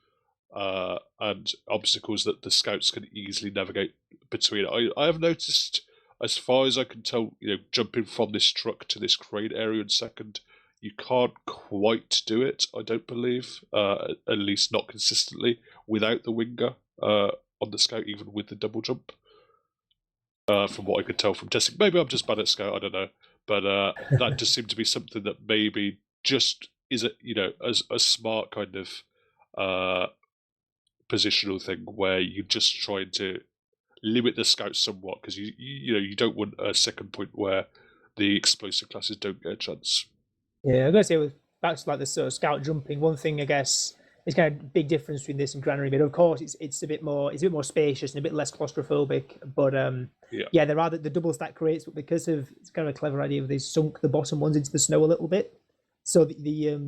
and obstacles that the scouts can easily navigate between. I have noticed, as far as I can tell, jumping from this truck to this crane area in second, you can't quite do it, I don't believe, at least not consistently, without the winger on the scout, even with the double jump. From what I could tell from testing. Maybe I'm just bad at scout, I don't know. But that just seemed to be something that maybe just is a smart kind of positional thing where you're just trying to limit the scouts somewhat because you don't want a second point where the explosive classes don't get a chance. Yeah, I'm gonna say with back to like the sort of scout jumping. One thing I guess is kind of big difference between this and granary mid. Of course, it's a bit more spacious and a bit less claustrophobic. But yeah, there are the double stack crates, but because of it's kind of a clever idea, they sunk the bottom ones into the snow a little bit, so the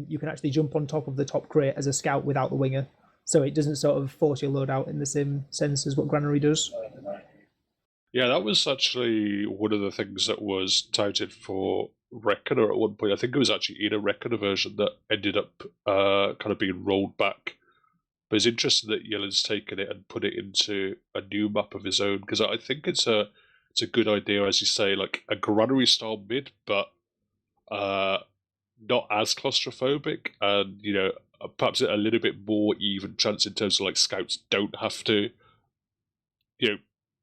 you can actually jump on top of the top crate as a scout without the winger. so it doesn't sort of force your load out in the same sense as what Granary does. Yeah, that was actually one of the things that was touted for Reckoner at one point. I think it was actually in a Reckoner version that ended up kind of being rolled back. But it's interesting that Yellen's taken it and put it into a new map of his own, because I think it's a good idea, as you say, like a Granary style mid, but not as claustrophobic, and perhaps a little bit more even chance in terms of like scouts don't have to,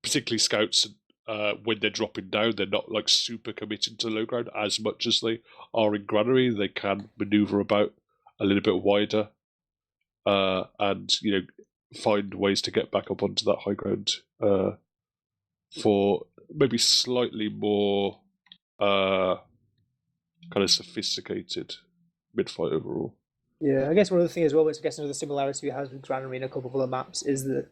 particularly scouts, when they're dropping down, they're not like super committed to low ground as much as they are in Granary. They can maneuver about a little bit wider, and find ways to get back up onto that high ground for maybe slightly more kind of sophisticated mid-fight overall. Yeah, I guess one of the things as well, which I guess another similarity we have with Granary and a couple of other maps, is that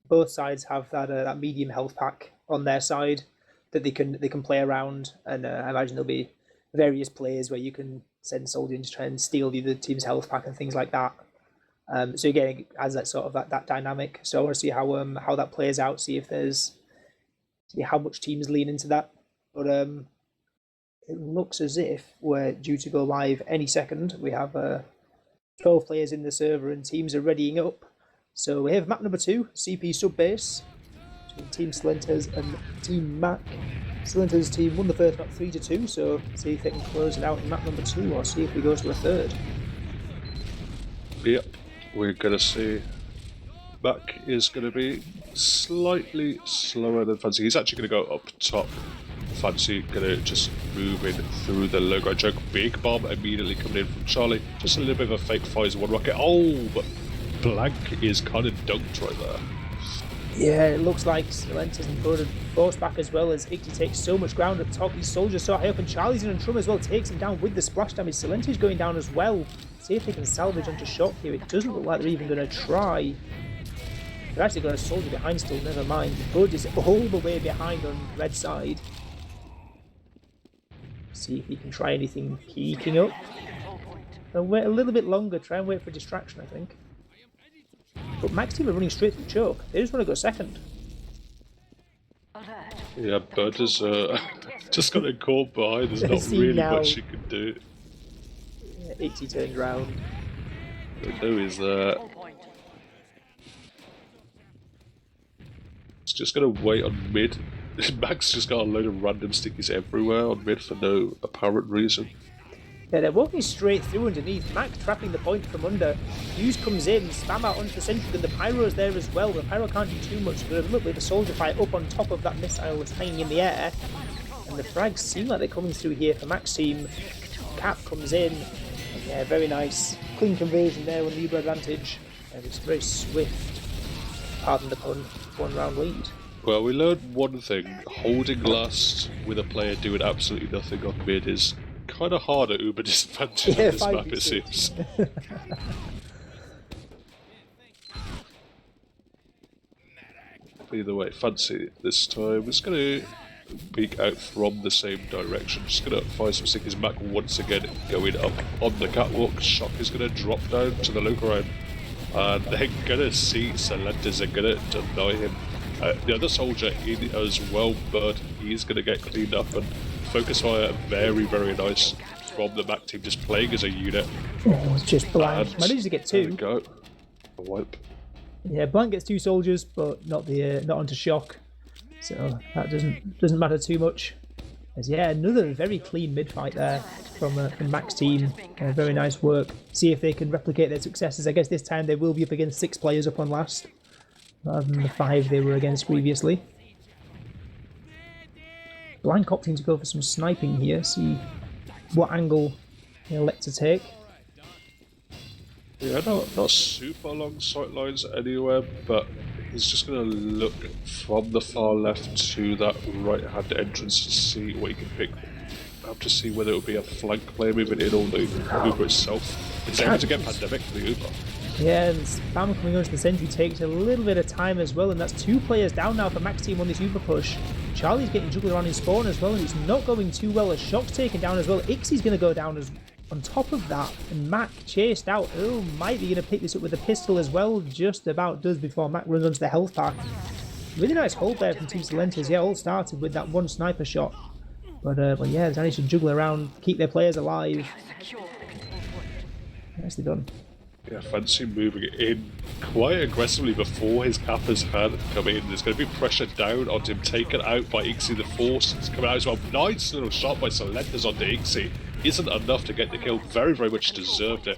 both sides have that medium health pack on their side that they can play around, and I imagine there'll be various players where you can send soldiers to try and steal the other team's health pack and things like that. So again, it adds that sort of that dynamic. So I want to see how that plays out, see how much teams lean into that. But it looks as if we're due to go live any second. We have 12 players in the server and teams are readying up. So we have map number 2, CP Subbase, between Team Slenters and Team Mac. Slenters team won the first map 3-2, so see if they can close it out in map number 2, or see if we go to a third. Yep, we're going to see Mac is going to be slightly slower than Fancy. He's actually going to go up top. Fancy going to just move in through the low ground choke. Big bomb immediately coming in from Charlie. Just a little bit of a fake Pfizer one rocket. Oh, but Blank is kind of dunked right there. Yeah, it looks like Silentes and Broden forced back as well, as Ixie takes so much ground up top. These soldiers so high up, and Charlie's in and Trum as well takes him down with the splash damage. Silentes going down as well. See if they can salvage onto Shock here. It doesn't look like they're even going to try. They're actually got a soldier behind still, never mind. Bud is all the way behind on red side. See if he can try anything peeking up. And wait a little bit longer, try and wait for distraction, I think. But Mac's team are running straight through choke. They just want to go second. Yeah, Bud is just got a caught behind. There's not really much you can do. Yeah, Ixie turns round. I know he's there. He's just going to wait on mid. Mac's just got a load of random stickies everywhere on mid for no apparent reason. Yeah, they're walking straight through underneath. Mac trapping the point from under. Hughes comes in, spam out onto the central, and the Pyro's there as well. The Pyro can't do too much, but look like the soldier fire up on top of that missile that's hanging in the air. And the frags seem like they're coming through here for Mac's team. Cap comes in. Yeah, very nice. Clean conversion there on the Uber advantage. And it's very swift, pardon the pun, 1 round lead. Well, we learned one thing. Holding last with a player doing absolutely nothing on mid is kind of hard at Uber disadvantage on this map, it seems. Either way, Fancy this time is going to peek out from the same direction. Just going to find some stickies. Mac once again going up on the catwalk. Shock is going to drop down to the low ground. And they're going to see Silentes are going to deny him. The other soldier in as well, but he's going to get cleaned up, and focus fire very, very nice from the Mac team, just playing as a unit. Oh, it's just Blank. Managed to get 2. There we go. A wipe. Yeah, Blank gets 2 soldiers, but not onto Shock, so that doesn't matter too much. As yeah, another very clean mid fight there from Mac's team. Very nice work. See if they can replicate their successes. I guess this time they will be up against 6 players up on last, rather than the 5 they were against previously. Blank opting to go for some sniping here, see what angle he'll elect to take. Yeah, not super long sight lines anywhere, but he's just going to look from the far left to that right hand entrance to see what he can pick. I have to see whether it will be a flank player moving in or the Uber itself. It's able to get Pandemic for the Uber. Yeah, and spam coming onto the sentry takes a little bit of time as well, and that's 2 players down now for Mac's team on this Uber push. Charlie's getting juggled around in spawn as well, and it's not going too well as Shock's taken down as well. Ixie's going to go down as On top of that, and Mac chased out. Oh, might be going to pick this up with a pistol as well. Just about does before Mac runs onto the health pack. Really nice hold there from Team Silentes. Yeah, all started with that one sniper shot. But yeah, they managed to juggle around, keep their players alive. Nicely done. Yeah, Fancy moving in quite aggressively before his Kappa's had come in. There's going to be pressure down onto him, taken out by Ixie. The Force is coming out as well. Nice little shot by Silentes onto Ixie. Isn't enough to get the kill. Very, very much deserved it.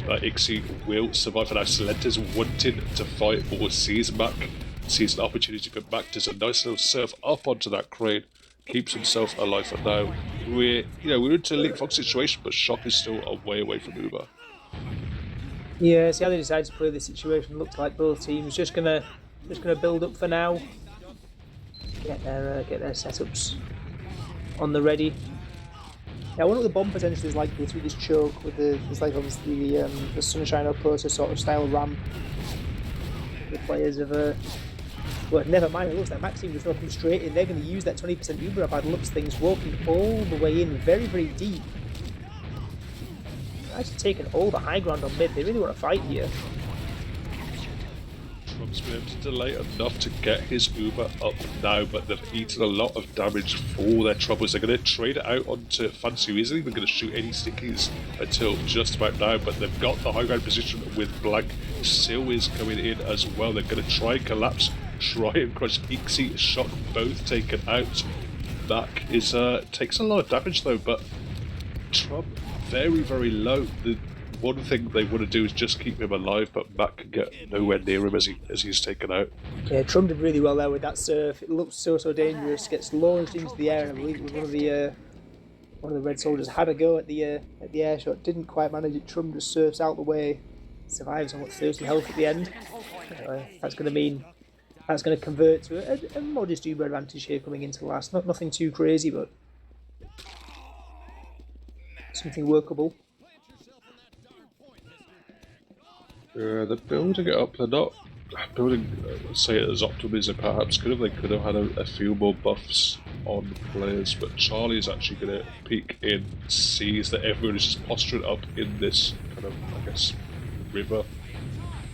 But Ixie will survive for now. Silentes wanting to fight for sees Mac. Sees an opportunity for Mac. Does a nice little surf up onto that crane. Keeps himself alive for now. We're into a leapfrog situation, but Shock is still a way away from Uber. Yeah, see how they decided to play the situation. Looked like both teams just gonna build up for now. Get their setups on the ready. Yeah, I wonder what the bomb potential is like through this choke with it's like obviously the Sunshine Outpost sort of style ramp. The players have well, never mind. It looks like Maxime just walking straight in. They're going to use that 20% Uber by the looks of things, walking all the way in, very, very deep. Actually taking all the high ground on mid. They really want to fight here. Trump's been able to delay enough to get his Uber up now, but they've eaten a lot of damage for their troubles. They're going to trade it out onto Fancy, who isn't even going to shoot any stickies until just about now, but they've got the high ground position with Blank. Sil is coming in as well. They're going to try and collapse, try and crush Ixie, Shock, both taken out. Mac is takes a lot of damage though, but Trump very, very low. The one thing they want to do is just keep him alive, but Mac can get nowhere near him as he's taken out. Yeah, Trump did really well there with that surf. It looks so dangerous. Gets launched into the air, and I believe it was one of the Red Soldiers had a go at the air shot. Didn't quite manage it. Trump just surfs out the way, survives on 30 health at the end. That's going to convert to a modest Uber advantage here coming into the last. Nothing too crazy, but something workable. They're building it up. They're not building, say it as optimism perhaps. They could have had a few more buffs on players, but Charlie is actually going to peek in, sees that everyone is just posturing up in this kind of, I guess, river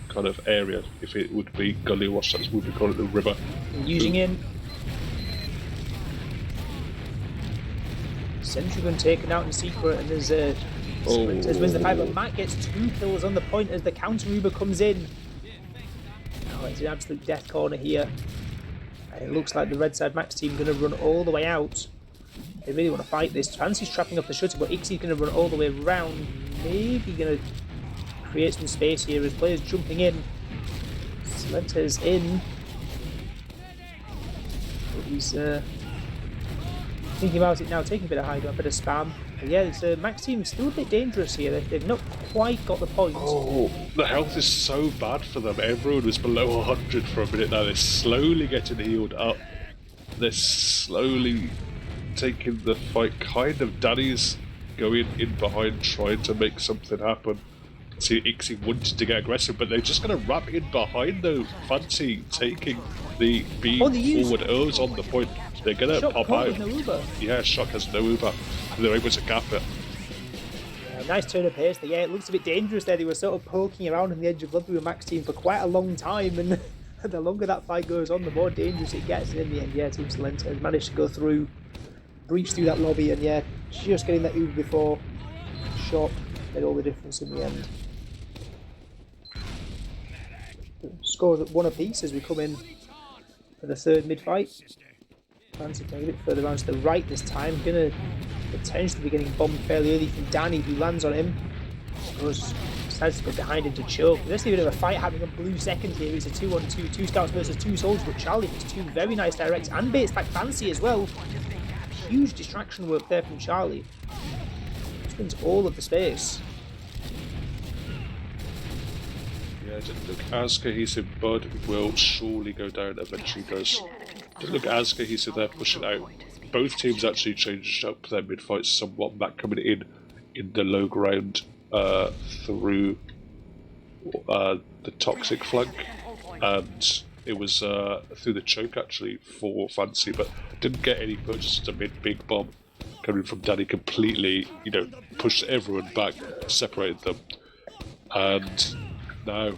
kind of area. If it would be Gully Wash, that's what we call it, the river. Using in. Sentry gun taken out in secret, and there's Sprinters wins the fight, but Matt gets 2 kills on the point as the counter Uber comes in. Oh, it's an absolute death corner here. And it looks like the red side Max team going to run all the way out. They really want to fight this. Fancy's trapping up the shutter, but Ixie's going to run all the way around. Maybe going to create some space here as players jumping in. Splinter's in. But he's thinking about it now, taking a bit of high ground, a bit of spam. But yeah, it's Max team still a bit dangerous here. They've not quite got the point. Oh, the health is so bad for them. Everyone was below 100 for a minute now. They're slowly getting healed up. They're slowly taking the fight. Kind of Danny's going in behind, trying to make something happen. See, Ixie wanted to get aggressive, but they're just going to wrap in behind though. Fancy taking the beam forward. O's on the point. They're going to pop out. No Uber. Yeah, Shock has no Uber. They're able to gap it. Nice turn of pace. Yeah, it looks a bit dangerous there. They were sort of poking around on the edge of Blood with Max team for quite a long time, and the longer that fight goes on, the more dangerous it gets. And in the end, yeah, Team Silente has managed to go through, breach through that lobby, and yeah, just getting that Uber before Shock made all the difference in the end. Scores at 1 apiece as we come in for the third mid-fight. Fancy playing a bit further around to the right this time. Gonna potentially be getting bombed fairly early from Danny, who lands on him. Decides to go behind him to choke. There's a bit of a fight happening on blue second here. It's a 2-on-2, 2 scouts versus 2 soldiers, but Charlie hits 2 very nice directs and baits back Fancy as well. Huge distraction work there from Charlie. Spins all of the space. Yeah, didn't look as cohesive. Bud will surely go down, eventually does. Didn't look as cohesive there, pushing out. Both teams actually changed up their mid-fights somewhat, back coming in the low ground through the toxic flank, and it was through the choke actually for Fancy, but didn't get any purchases to mid. Big Bomb coming from Danny completely, pushed everyone back, separated them. And now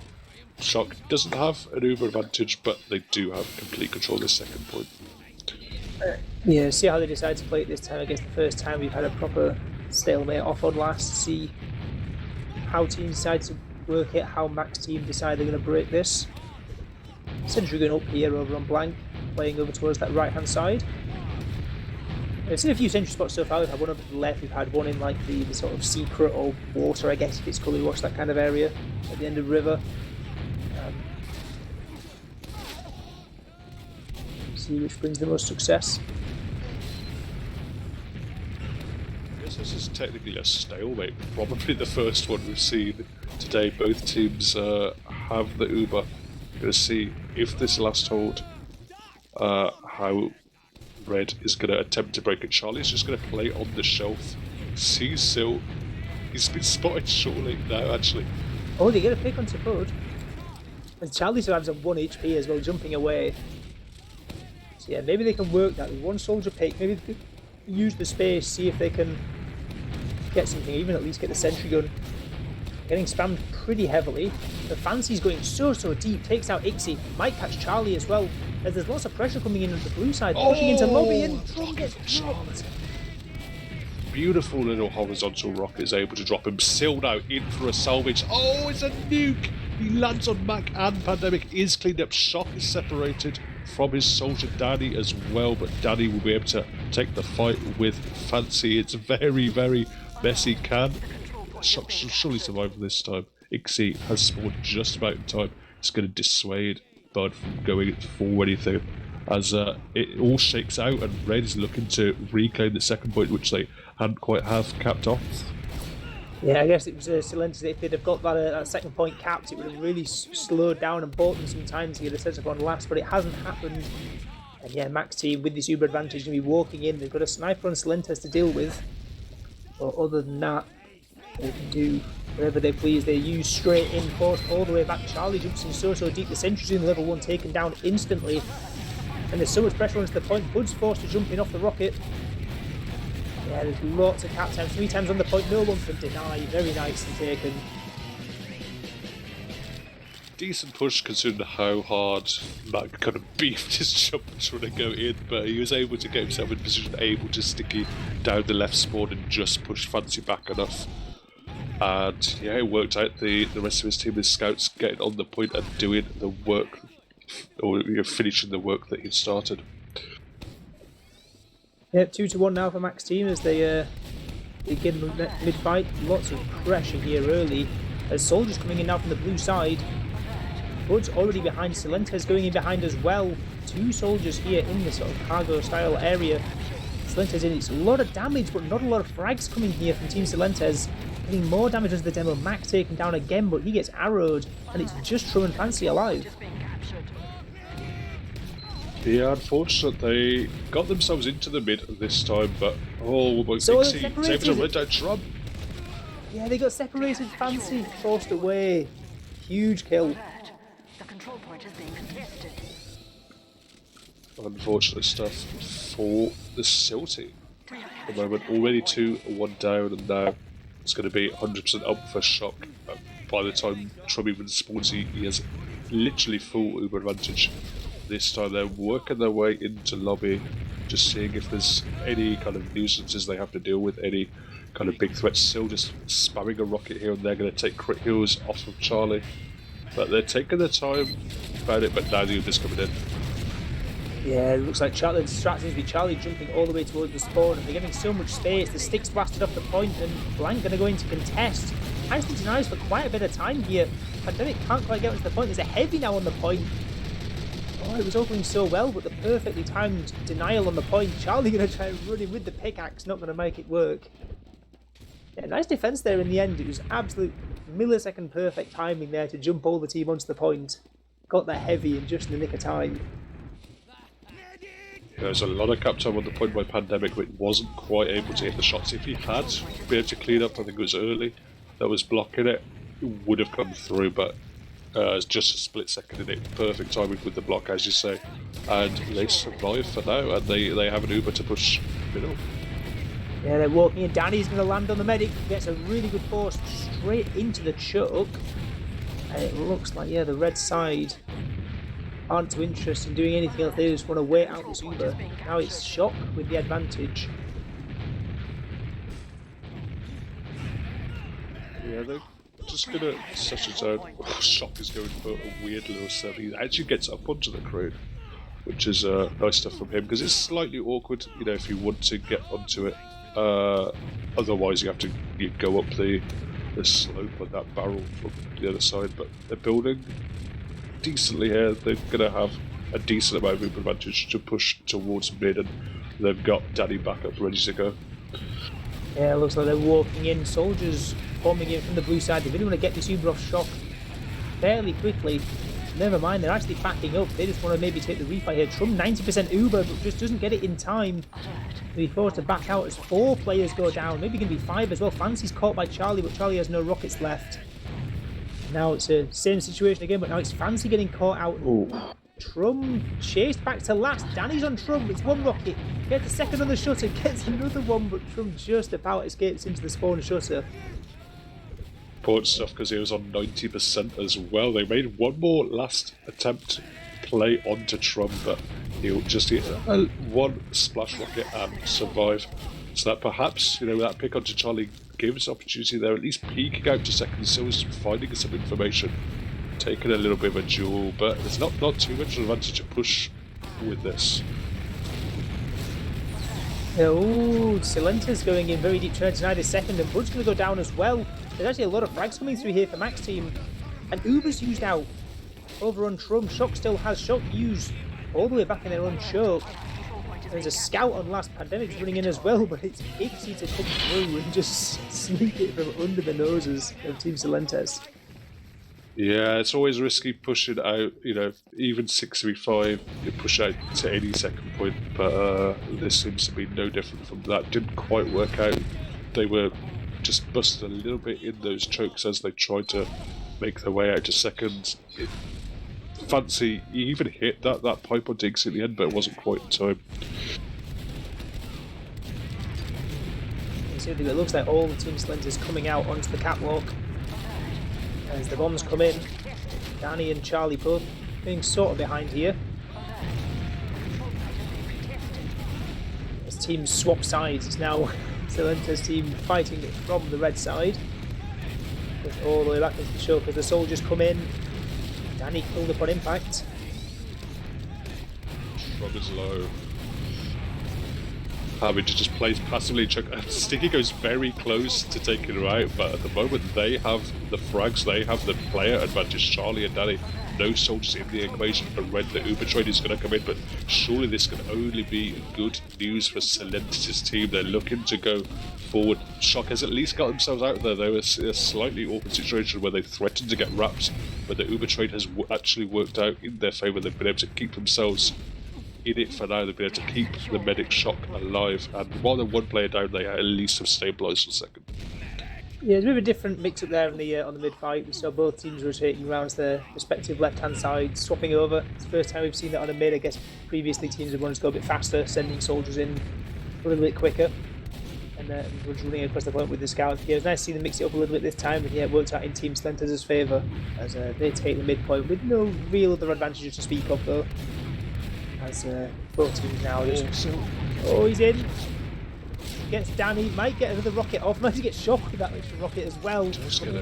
Shock doesn't have an uber advantage, but they do have complete control of the second point. Yeah, see how they decide to play it this time. I guess the first time we've had a proper stalemate off on last. See how teams decide to work it, how Max team decide they're going to break this. Sentry going up here over on Blank, playing over towards that right hand side. I've seen a few sentry spots so far. We've had one up to the left, we've had one in like the sort of secret or water, I guess, if it's Cully Wash, that kind of area at the end of the river. See which brings the most success. I guess this is technically a stalemate, probably the first one we've seen today. Both teams have the uber. We're going to see if this last hold, how Red is going to attempt to break it. Charlie's just going to play on the shelf. Sees Sil. He's been spotted shortly now, actually. Oh, they get a pick onto Bud. And Charlie survives on 1 HP as well, jumping away. So yeah, maybe they can work that with one soldier pick. Maybe they can use the space, see if they can get something, even at least get the sentry gun. Getting spammed pretty heavily. The Fancy's going so deep, takes out Ixie, might catch Charlie as well. As there's lots of pressure coming in on the blue side, pushing into lobby, and Drum gets dropped. Beautiful little horizontal rocket is able to drop him. Sil now in for a salvage. Oh, it's a nuke! He lands on Mac, and Pandemic is cleaned up. Shock is separated from his soldier Danny as well, but Danny will be able to take the fight with Fancy. It's very messy. Can Shock surely survive this time? Ixie has spawned just about in time. It's going to dissuade Bud from going for anything, as it all shakes out, and Red is looking to reclaim the second point, which they hadn't quite have capped off. Yeah, I guess it was Silentes. If they'd have got that second point capped, it would have really slowed down and bought them some time to get a setup on last, but it hasn't happened. And yeah, Max team with this uber advantage going to be walking in. They've got a sniper on Silentes to deal with. But other than that, they can do whatever they please. They use straight in force all the way back. Charlie jumps in so deep. The sentry's in level 1 taken down instantly. And there's so much pressure onto the point. Bud's forced to jump in off the rocket. Yeah, there's lots of cap time. 3 times on the point. No one can deny. Very nicely taken. Decent push considering how hard Mac kind of beefed his jump trying to go in, but he was able to get himself in position, able to sticky down the left spawn and just push Fancy back enough. And yeah, it worked out. The rest of his team, his scouts, getting on the point and doing the work, or finishing the work that he'd started. Yeah, 2-1 now for Max team as they begin mid-fight. Lots of pressure here early as soldiers coming in now from the blue side. Bud's already behind. Silentes going in behind as well. 2 soldiers here in this sort of cargo style area. Silentes in. It's a lot of damage, but not a lot of frags coming here from Team Silentes. Getting more damage as the demo. Max taken down again, but he gets arrowed, and it's just True and Fancy alive. Yeah, unfortunate. They got themselves into the mid this time, but So Ixie is able to run down Trump. Yeah, they got separated. Fancy forced away. Huge kill. The control point is being contested. Unfortunate stuff for the Sil team. At the moment, already 2-1 down, and now it's going to be 100% up for Shock. By the time Trump even spawns, he has literally full uber advantage. This time they're working their way into lobby, just seeing if there's any kind of nuisances they have to deal with, any kind of big threats. Still just spamming a rocket here and they're going to take crit heals off of Charlie. But they're taking their time about it, but now the Uber's coming in. Yeah, it looks like Charlie, the strat seems to be Charlie jumping all the way towards the spawn, and they're getting so much space. The stick's blasted off the point, and Blank going to go into contest. Actually denies for quite a bit of time here. Pandemic can't quite get onto the point. There's a heavy now on the point. Oh, it was opening so well, but the perfectly timed denial on the point. Charlie going to try and run in with the pickaxe, not going to make it work. Yeah, nice defense there in the end. It was absolute millisecond perfect timing there to jump all the team onto the point. Got that heavy in just in the nick of time. There's a lot of cap time on the point by Pandemic, but wasn't quite able to hit the shots. If he had been able to clean up, I think it was early, that was blocking it, it would have come through, but it's just a split second in it. Perfect timing with the block, as you say. And they survive for now, and they have an Uber to push middle. Yeah, they're walking in. Danny's going to land on the medic. Gets a really good force straight into the chuck. And it looks like, yeah, the red side aren't too interested in doing anything else. They just want to wait out this Uber. Now it's Shock with the advantage. Yeah, they're just gonna such as Shock is going for a weird little set. He actually gets up onto the crane, which is nice stuff from him because it's slightly awkward, you know, if you want to get onto it. Otherwise, you have to go up the slope on that barrel from the other side. But they're building decently here. They're gonna have a decent amount of movement advantage to push towards mid, and they've got Danny back up ready to go. Yeah, it looks like they're walking in. Soldiers forming in from the blue side. They really want to get this Uber off Shock fairly quickly. Never mind, they're actually backing up. They just want to maybe take the refight here. Trump 90% Uber, but just doesn't get it in time. He forced to back out as 4 players go down. Maybe going to be 5 as well. Fancy's caught by Charlie, but Charlie has no rockets left. Now it's the same situation again, but now it's Fancy getting caught out. Ooh. Trum chased back to last. Danny's on Trum. It's 1 rocket. Gets a second on the shutter. Gets another one, but Trum just about escapes into the spawn shutter. Important stuff because he was on 90% as well. They made one more last attempt play onto Trump, but he'll just hit one splash rocket and survive. So that perhaps, you know, that pick onto Charlie gives opportunity there, at least peeking out to second sills, finding some information, taking a little bit of a duel, but there's not too much advantage to push with this. Oh, Silenta's going in very deep, trying to deny the second, and Bud's going to go down as well. There's actually a lot of frags coming through here for Max team, and Uber's used out over on Trum. Shock still has Shock used all the way back in their own choke. There's a scout on last. Pandemic's running in as well, but it's Ixie to come through and just sneak it from under the noses of Team Silentes. Yeah, it's always risky pushing out, you know, even 6v5, you push out to any second point, but this seems to be no different from that. Didn't quite work out. They were just busted a little bit in those chokes as they tried to make their way out to second. Fancy, he even hit that pipe on Diggs at the end, but it wasn't quite in time. It looks like all the Team Silentes coming out onto the catwalk. As the bombs come in, Danny and Charlie both being sort of behind here. As teams swap sides, it's now Silenta's team fighting from the red side. Goes all the way back into the choke as the soldiers come in. Danny killed upon impact. Shrub is low. Havage just plays passively. Sticky goes very close to taking her out, but at the moment they have the frags, they have the player advantage. Charlie and Danny, no soldiers in the equation for red. The Uber trade is going to come in, but surely this can only be good news for Silentes' team. They're looking to go forward. Shock has at least got themselves out there. They were in a slightly awkward situation where they threatened to get wrapped, but the Uber trade has actually worked out in their favour. They've been able to keep themselves in it for now. They've been able to keep the medic Shock alive, and while they're 1 player down, they at least have stabilised for a second. Yeah, there's a bit of a different mix up there on the mid fight. We saw both teams rotating around their respective left hand sides, swapping over. It's the first time we've seen that on a mid. I guess previously teams have wanted to go a bit faster, sending soldiers in a little bit quicker, and was running across the point with the scouts. Yeah, it was nice to see them mix it up a little bit this time, and yeah, it worked out in Team Silentes' favour as they take the midpoint with no real other advantages to speak of though. As both teams now just... Oh, he's in! Gets Danny, might get another rocket off, might get Shock with that extra rocket as well.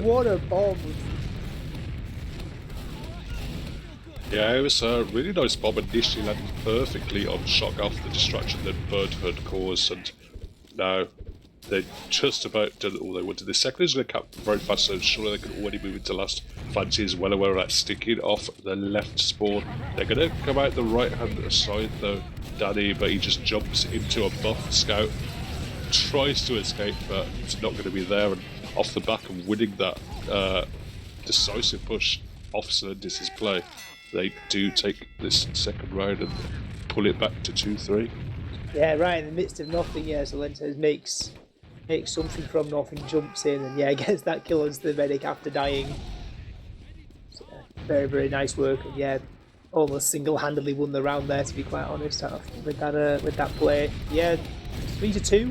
What a bomb! Yeah, it was a really nice bomb, initially landed perfectly on Shock after the distraction that Bird had caused, and now they're just about done all they wanted. The second is going to cap very fast, so surely they can already move into last. Fancy is well aware of that, sticking off the left spawn. They're going to come out the right hand side though, Danny, but he just jumps into a buff scout, tries to escape, but it's not going to be there, and off the back of winning that decisive push off Silentes' play, they do take this second round and pull it back to 2-3. Yeah, right in the midst of nothing, yeah, Silentes makes something from nothing, jumps in, and yeah, gets that kill onto the medic after dying. So, yeah, very, very nice work, and yeah, almost single-handedly won the round there, to be quite honest, with that play. Yeah, 3-2.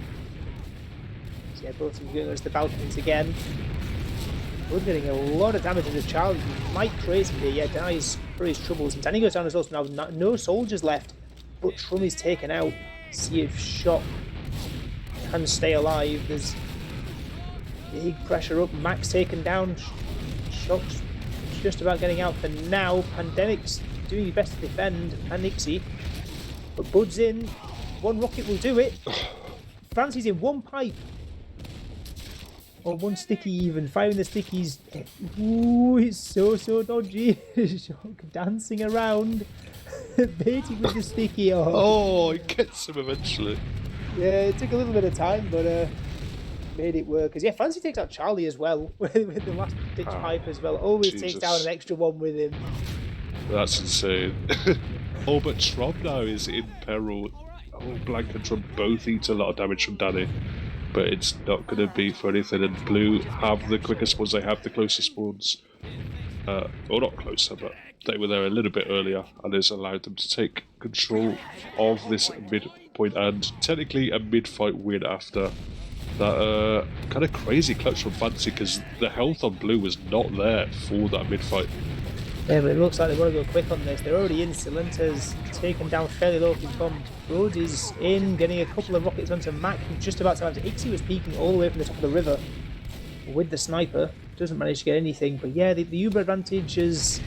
So yeah, both teams going to the balconies again. We're getting a lot of damage into Charlie. He might crazy here. Yeah, dies for his troubles. And Danny goes down as well. So now no soldiers left, but Trum is taken out. See if Shock can stay alive. There's big pressure up. Max taken down. Shock's just about getting out for now. Pandemic's doing his best to defend. And Nixie. But Bud's in. One rocket will do it. Francie's in one pipe. Or one sticky even. Firing the stickies. Ooh, it's so dodgy. Shock dancing around. Baiting with the sticky. Oh, it gets him eventually. Yeah, it took a little bit of time, but made it work. Because yeah, Francie takes out Charlie as well with the last ditch pipe as well. Always Jesus. takes down an extra one with him. That's insane. Oh, but Trom now is in peril. Oh, Blank and Trom both eat a lot of damage from Danny. But it's not going to be for anything. And Blue have the quicker spawns. They have the closer spawns. Well, not closer, but they were there a little bit earlier. And it's allowed them to take control of this mid-point. And technically a mid-fight win after that kind of crazy clutch from Fancy. Because the health on Blue was not there for that mid-fight. Yeah, but it looks like they want to go quick on this. They're already in. Silenter's taken down fairly low from Bud is in, getting a couple of rockets onto Mac, who's just about to have to. Ixie was peeking all the way from the top of the river with the sniper. Doesn't manage to get anything, but yeah, the Uber advantage is,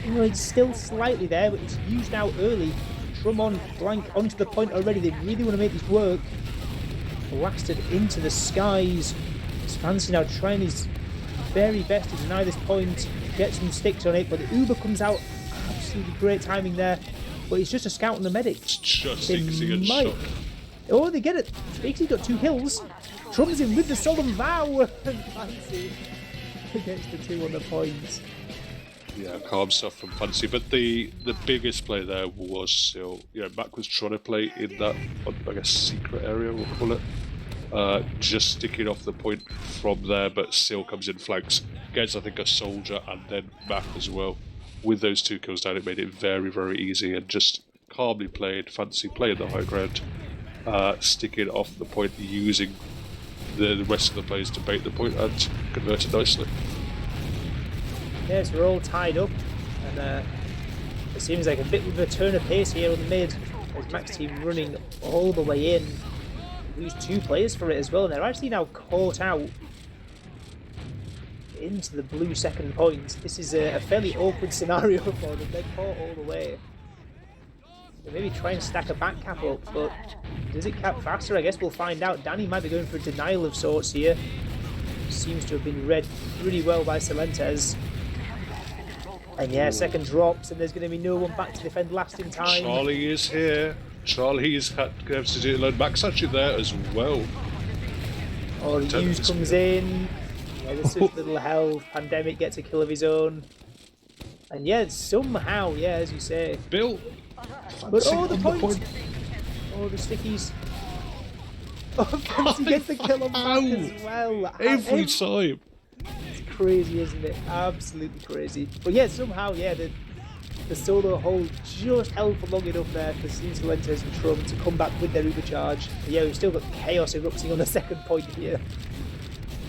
it's still slightly there, but it's used now early. Trum on Blank onto the point already. They really want to make this work. Blasted into the skies. It's Fancy now trying his very best to deny this point. Get some sticks on it, but the Uber comes out. Absolutely great timing there. But it's just a scout and a medic. It's just Ixie and Shock. Oh, they get it. Ixie got 2 kills. Trum's in with the solemn vow. Fancy against the 2 on the points. Yeah, calm stuff from Fancy. But the biggest play there was still, Mac was trying to play in that, I guess, secret area, we'll call it. Just sticking off the point from there, but still comes in flanks. Gets, I think, a soldier and then Mac as well. With those 2 kills down, it made it very, very easy and just calmly played. Fancy playing the high ground, sticking off the point, using the rest of the players to bait the point and convert it nicely. Yes, we're all tied up, and it seems like a bit of a turn of pace here on the mid. As Max team running all the way in. Lose 2 players for it as well, and they're actually now caught out into the blue second point. This is a fairly awkward scenario for them. They're caught all the way. They maybe try and stack a back cap up, but does it cap faster? I guess we'll find out. Danny might be going for a denial of sorts here. Seems to have been read pretty well by Silentes. And yeah, second drops, and there's going to be no one back to defend last in time. Charlie is here. Charlie's had to do it alone. Max actually there as well. Oh, Hughes comes in. Yeah, this is little health. Pandemic gets a kill of his own. And yeah, somehow, yeah, as you say. Bill. But oh, the point. Oh, the stickies. Oh, Fancy gets the kill on Mac as well. Every time. It's crazy, isn't it? Absolutely crazy. But yeah, somehow, yeah, the solo hold just held for long enough there for Silentes and Trum to come back with their overcharge. But yeah, we've still got chaos erupting on the second point here.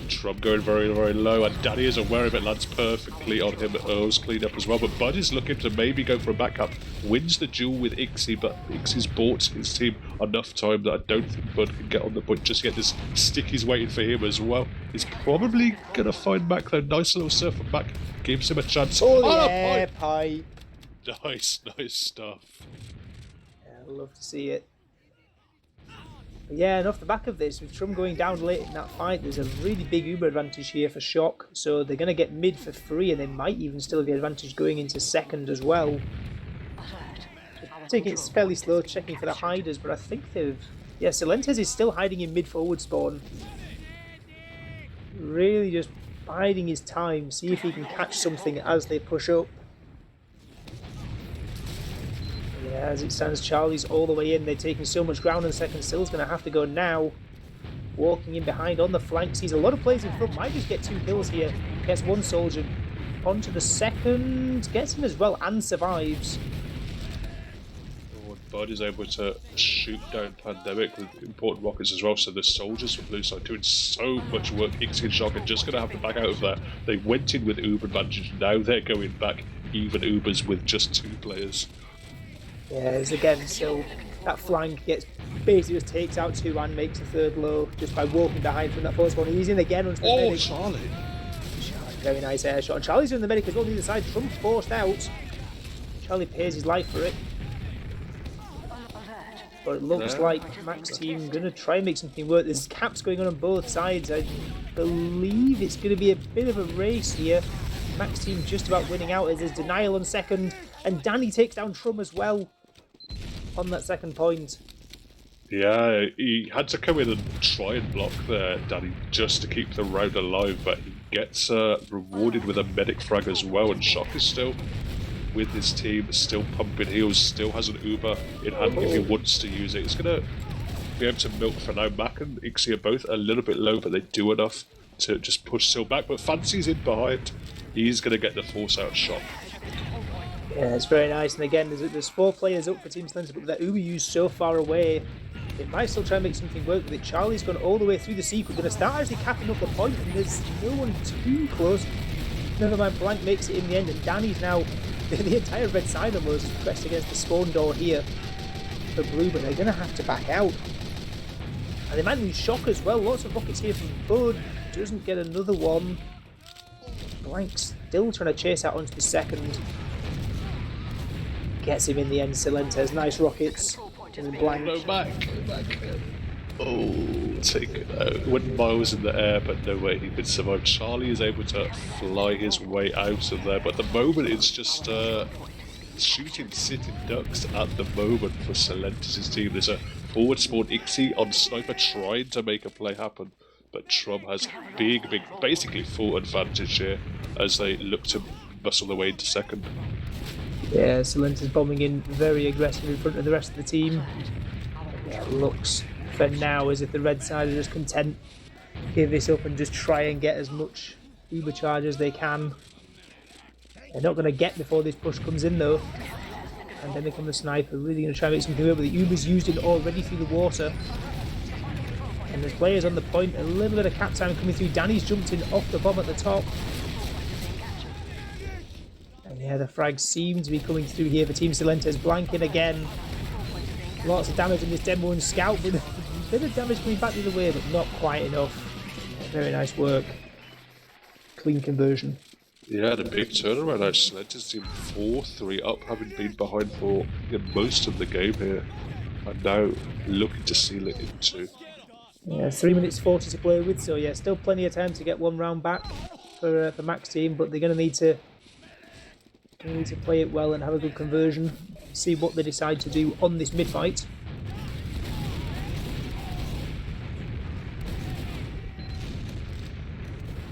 Trum going very, very low, and Danny is aware of it, lands perfectly on him. Earl's cleaned up as well, but Bud is looking to maybe go for a backup. Wins the duel with Ixie, but Ixie's bought his team enough time that I don't think Bud can get on the point just yet. This Sticky's waiting for him as well. He's probably going to find Mac though. Nice little surf from Mac. Gives him a chance. Oh yeah, pipe. Nice stuff. Yeah, I love to see it. But yeah, and off the back of this, with Trum going down late in that fight, there's a really big Uber advantage here for Shock. So they're going to get mid for free, and they might even still have the advantage going into second as well. Taking it fairly slow, checking for the hiders, but I think they've... Yeah, Silentes is still hiding in mid-forward spawn. Really just biding his time, see if he can catch something as they push up. Yeah, as it stands, Charlie's all the way in. They're taking so much ground, and second Still's going to have to go now. Walking in behind on the flank. Sees a lot of players in front. Might just get 2 kills here. Gets 1 soldier onto the second. Gets him as well and survives. Bud is able to shoot down Pandemic with important rockets as well, so the soldiers from Blue Side doing so much work. Ixie and Shock are just going to have to back out of there. They went in with Uber advantage, now they're going back even Ubers with just 2 players. Yeah, as again, still that flank gets basically just takes out 2 and makes a 3rd low just by walking behind from that first one. He's in again onto the medic. Charlie! Very nice air shot. And Charlie's doing the medic as well on the other side. Trump forced out. Charlie pays his life for it. But it looks like Max team going to try and make something work. There's caps going on both sides. I believe it's going to be a bit of a race here. Max team just about winning out as there's denial on second. And Danny takes down Trum as well on that second point. Yeah, he had to come in and try and block there, Danny, just to keep the round alive, but he gets rewarded with a medic frag as well, and Shock is still with his team, still pumping heals, still has an Uber in hand if he wants to use it. He's going to be able to milk for now. Mac and Ixie are both a little bit low, but they do enough to just push Sil back, but Fancy's in behind. He's going to get the force out Shock. Yeah, it's very nice. And again, there's 4 players up for Team Slender, but with that Uber used so far away, it might still try and make something work with it. Charlie's gone all the way through the secret, going to start actually capping up the point, and there's no one too close. Never mind, Blank makes it in the end, and Danny's now, the entire red side almost is pressed against the spawn door here for Blue, but they're going to have to back out. And they might lose Shock as well. Lots of rockets here from Bud, doesn't get another one. Blank's still trying to chase out onto the second. Gets him in the end, Silentes. Nice rockets. And then Blank. No, back. Oh, take it. Went miles in the air, but no way he could survive. Charlie is able to fly his way out of there, but at the moment it's just shooting sitting ducks at the moment for Silentes' team. There's a forward spawn Ixie on Sniper trying to make a play happen, but Trum has big, basically full advantage here as they look to muscle their way into second. Yeah, Silentes bombing in very aggressive in front of the rest of the team. Yeah, it looks for now as if the red side are just content to give this up and just try and get as much Uber charge as they can. They're not going to get before this push comes in though. And then they come the Sniper, really going to try and make something work, but the Uber's used it already through the water. And there's players on the point, a little bit of cap time coming through. Danny's jumped in off the bomb at the top. Yeah, the frags seem to be coming through here for Team Silentes. Blanking again. Lots of damage in this demo and scout, but a bit of damage coming back the other way, but not quite enough. Very nice work. Clean conversion. Yeah, the big turnaround. Silentes team 4-3 up, having been behind for most of the game here, and now looking to seal it into. Yeah, 3 minutes 40 to play with, so yeah, still plenty of time to get one round back for Max team, but they're going to need to play it well and have a good conversion. See what they decide to do on this mid-fight.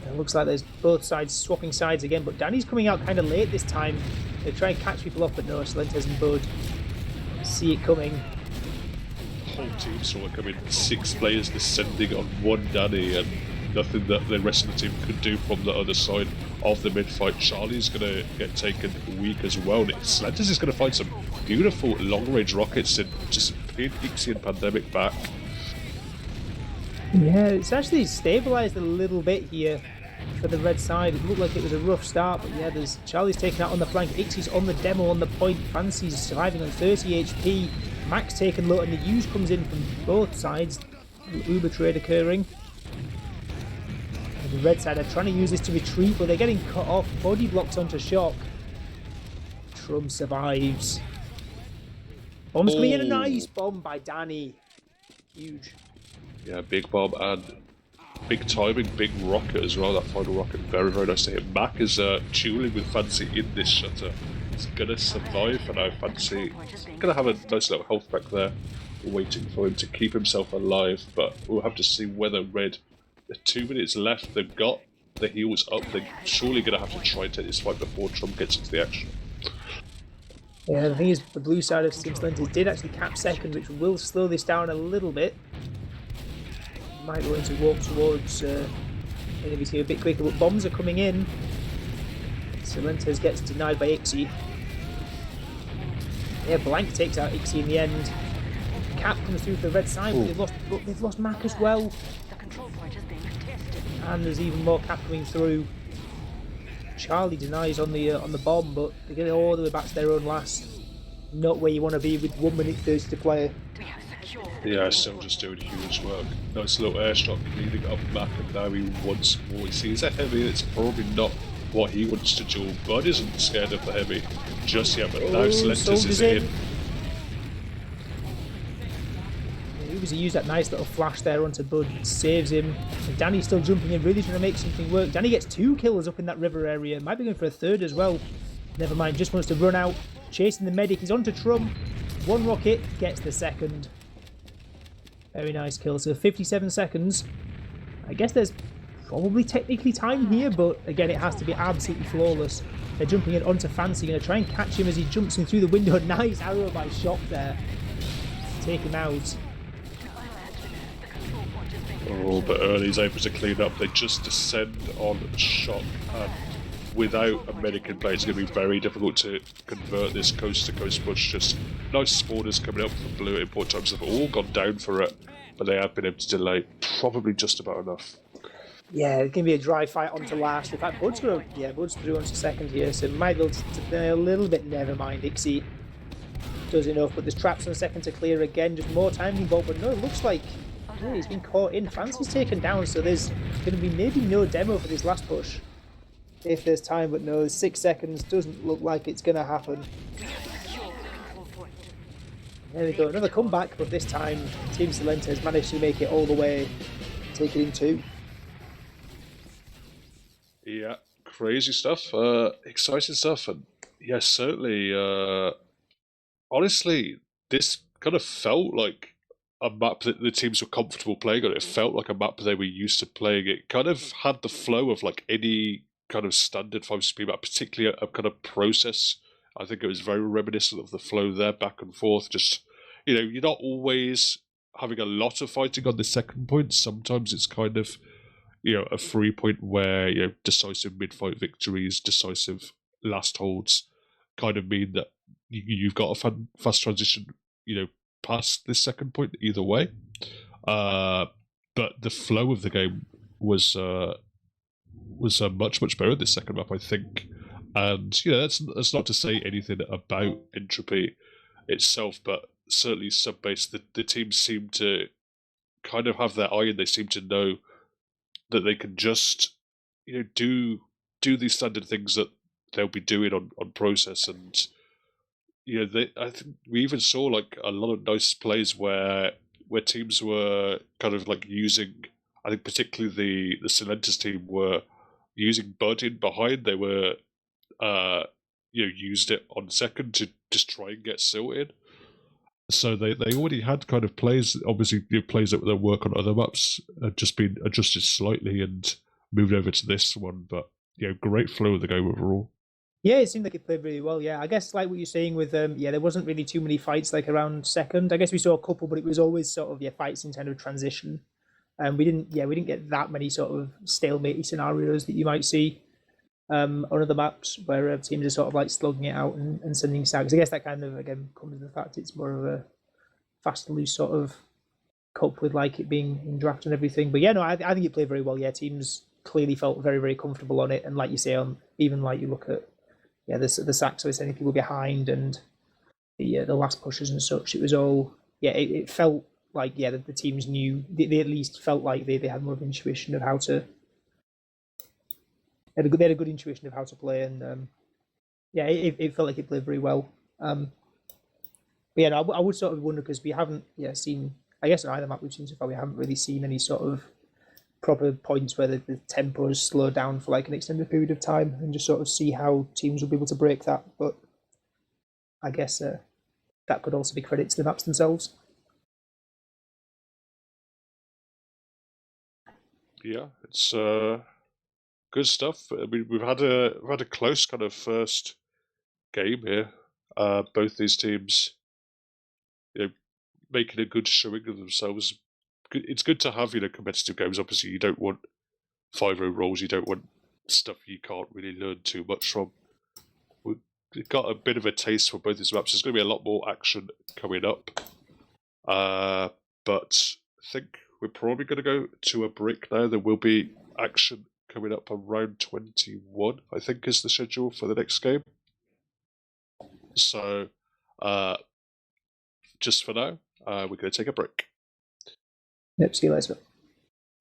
It looks like there's both sides swapping sides again, but Danny's coming out kind of late this time. They try and catch people off, but no, Silentes and Bud see it coming. Whole team saw it coming. 6 players descending on one Danny, and nothing that the rest of the team could do from the other side of the mid-fight. Charlie's going to get taken weak as well. Silentes is going to find some beautiful long-range rockets and just pin Ixie and Pandemic back. Yeah, it's actually stabilised a little bit here for the red side. It looked like it was a rough start, but yeah, there's Charlie's taken out on the flank. Ixie's on the demo on the point. Fancy's surviving on 30 HP. Max taken low, and the use comes in from both sides. Uber trade occurring. The red side are trying to use this to retreat, but they're getting cut off. Body blocks onto Shock. Trum survives. Bomb's coming in, a nice bomb by Danny. Huge. Yeah, big bomb and big timing, big rocket as well. That final rocket, very, very nice to hit. Mac is dueling with Fancy in this shutter. He's gonna survive for now. Fancy gonna have a nice little health pack there, waiting for him to keep himself alive. But we'll have to see whether red. 2 minutes left. They've got the heals up. They're surely going to have to try and take this fight before Trump gets into the action. Yeah, the thing is, the blue side of Team Silentes did actually cap second, which will slow this down a little bit. Might want to walk towards enemies here a bit quicker, but bombs are coming in. Silentes gets denied by Ixie. Yeah, Blank takes out Ixie in the end. Cap comes through for the red side, but they've lost Mac as well. The control point is being contested. And there's even more Cap coming through. Charlie denies on the bomb, but they get it all the way back to their own last. Not where you want to be with 1 minute 30 to play. We have secured. Yeah, still just doing huge work. Nice little airstrike cleaning up Mac, and now he wants more. He sees a heavy, it's probably not what he wants to do. Bud isn't scared of the heavy just yet, but now Selectus is in. He used that nice little flash there onto Bud, saves him. And Danny's still jumping in, really trying to make something work. Danny gets 2 kills up in that river area, might be going for a third as well. Never mind, just wants to run out, chasing the medic. He's onto Trump. 1 rocket, gets the second. Very nice kill. So 57 seconds. I guess there's probably technically time here, but again, it has to be absolutely flawless. They're jumping in onto Fancy, going to try and catch him as he jumps in through the window. Nice arrow by Shock there. Take him out. Oh, but early's able to clean up. They just descend on Shock, and without a medic in play, it's going to be very difficult to convert this coast-to-coast push. Just nice spawners coming up from blue at important times. They've all gone down for it, but they have been able to delay probably just about enough. Yeah, it's going to be a dry fight on to last. In fact, Bud's through onto second here, so might be able to delay a little bit. Never mind, Ixie does enough, but there's traps on second to clear again. Just more time involved, but no, it looks like he's been caught in. Fancy's taken down, so there's going to be maybe no demo for this last push. If there's time, but no, 6 seconds doesn't look like it's going to happen. There we go, another comeback, but this time Team Silente has managed to make it all the way, take it in 2. Yeah, crazy stuff, exciting stuff, and yes, certainly. Honestly, this kind of felt like a map that the teams were comfortable playing on. It felt like a map they were used to playing. It kind of had the flow of like any kind of standard 5CP map, particularly a kind of process. I think it was very reminiscent of the flow there, back and forth. Just, you're not always having a lot of fighting on the second point. Sometimes it's kind of, a free point where, decisive mid-fight victories, decisive last holds kind of mean that you've got a fast transition, past this second point either way. But the flow of the game was much better this second map, I think. And that's not to say anything about Entropy itself, but certainly Subbase, the teams seem to kind of have their eye, and they seem to know that they can just do these standard things that they'll be doing on process. And I think we even saw like a lot of nice plays where teams were kind of like using, I think particularly the Silentis team were using Bud in behind. They were used it on second to just try and get Silt in. So they already had kind of plays, obviously plays that work on other maps have just been adjusted slightly and moved over to this one. But great flow of the game overall. Yeah, it seemed like it played really well. Yeah, I guess like what you're saying with there wasn't really too many fights like around second. I guess we saw a couple, but it was always sort of fights in kind of transition. And we didn't get that many sort of stalemate scenarios that you might see on other maps where teams are sort of like slugging it out and sending sags. I guess that kind of again comes to the fact it's more of a fast and loose sort of cope with like it being in draft and everything. But yeah, no, I think it played very well. Yeah, teams clearly felt very, very comfortable on it. And like you say, even like you look at the sacks, so sending people behind and the last pushes and such, it was all it felt like the teams knew, they at least felt like they had more of an intuition of how to. They had a good intuition of how to play, and it felt like it played very well. But I would sort of wonder, because we haven't seen, I guess on either map we've seen so far, we haven't really seen any sort of proper points where the tempo is slowed down for like an extended period of time, and just sort of see how teams will be able to break that. But I guess that could also be credit to the maps themselves. Yeah, it's good stuff. I mean, we've had a close kind of first game here. Both these teams, making a good showing of themselves. It's good to have competitive games. Obviously, you don't want 5-0 rolls. You don't want stuff you can't really learn too much from. got a bit of a taste for both these maps. There's going to be a lot more action coming up. But I think we're probably going to go to a break now. There will be action coming up around 21, I think, is the schedule for the next game. So, just for now, we're going to take a break. Yep, see you later.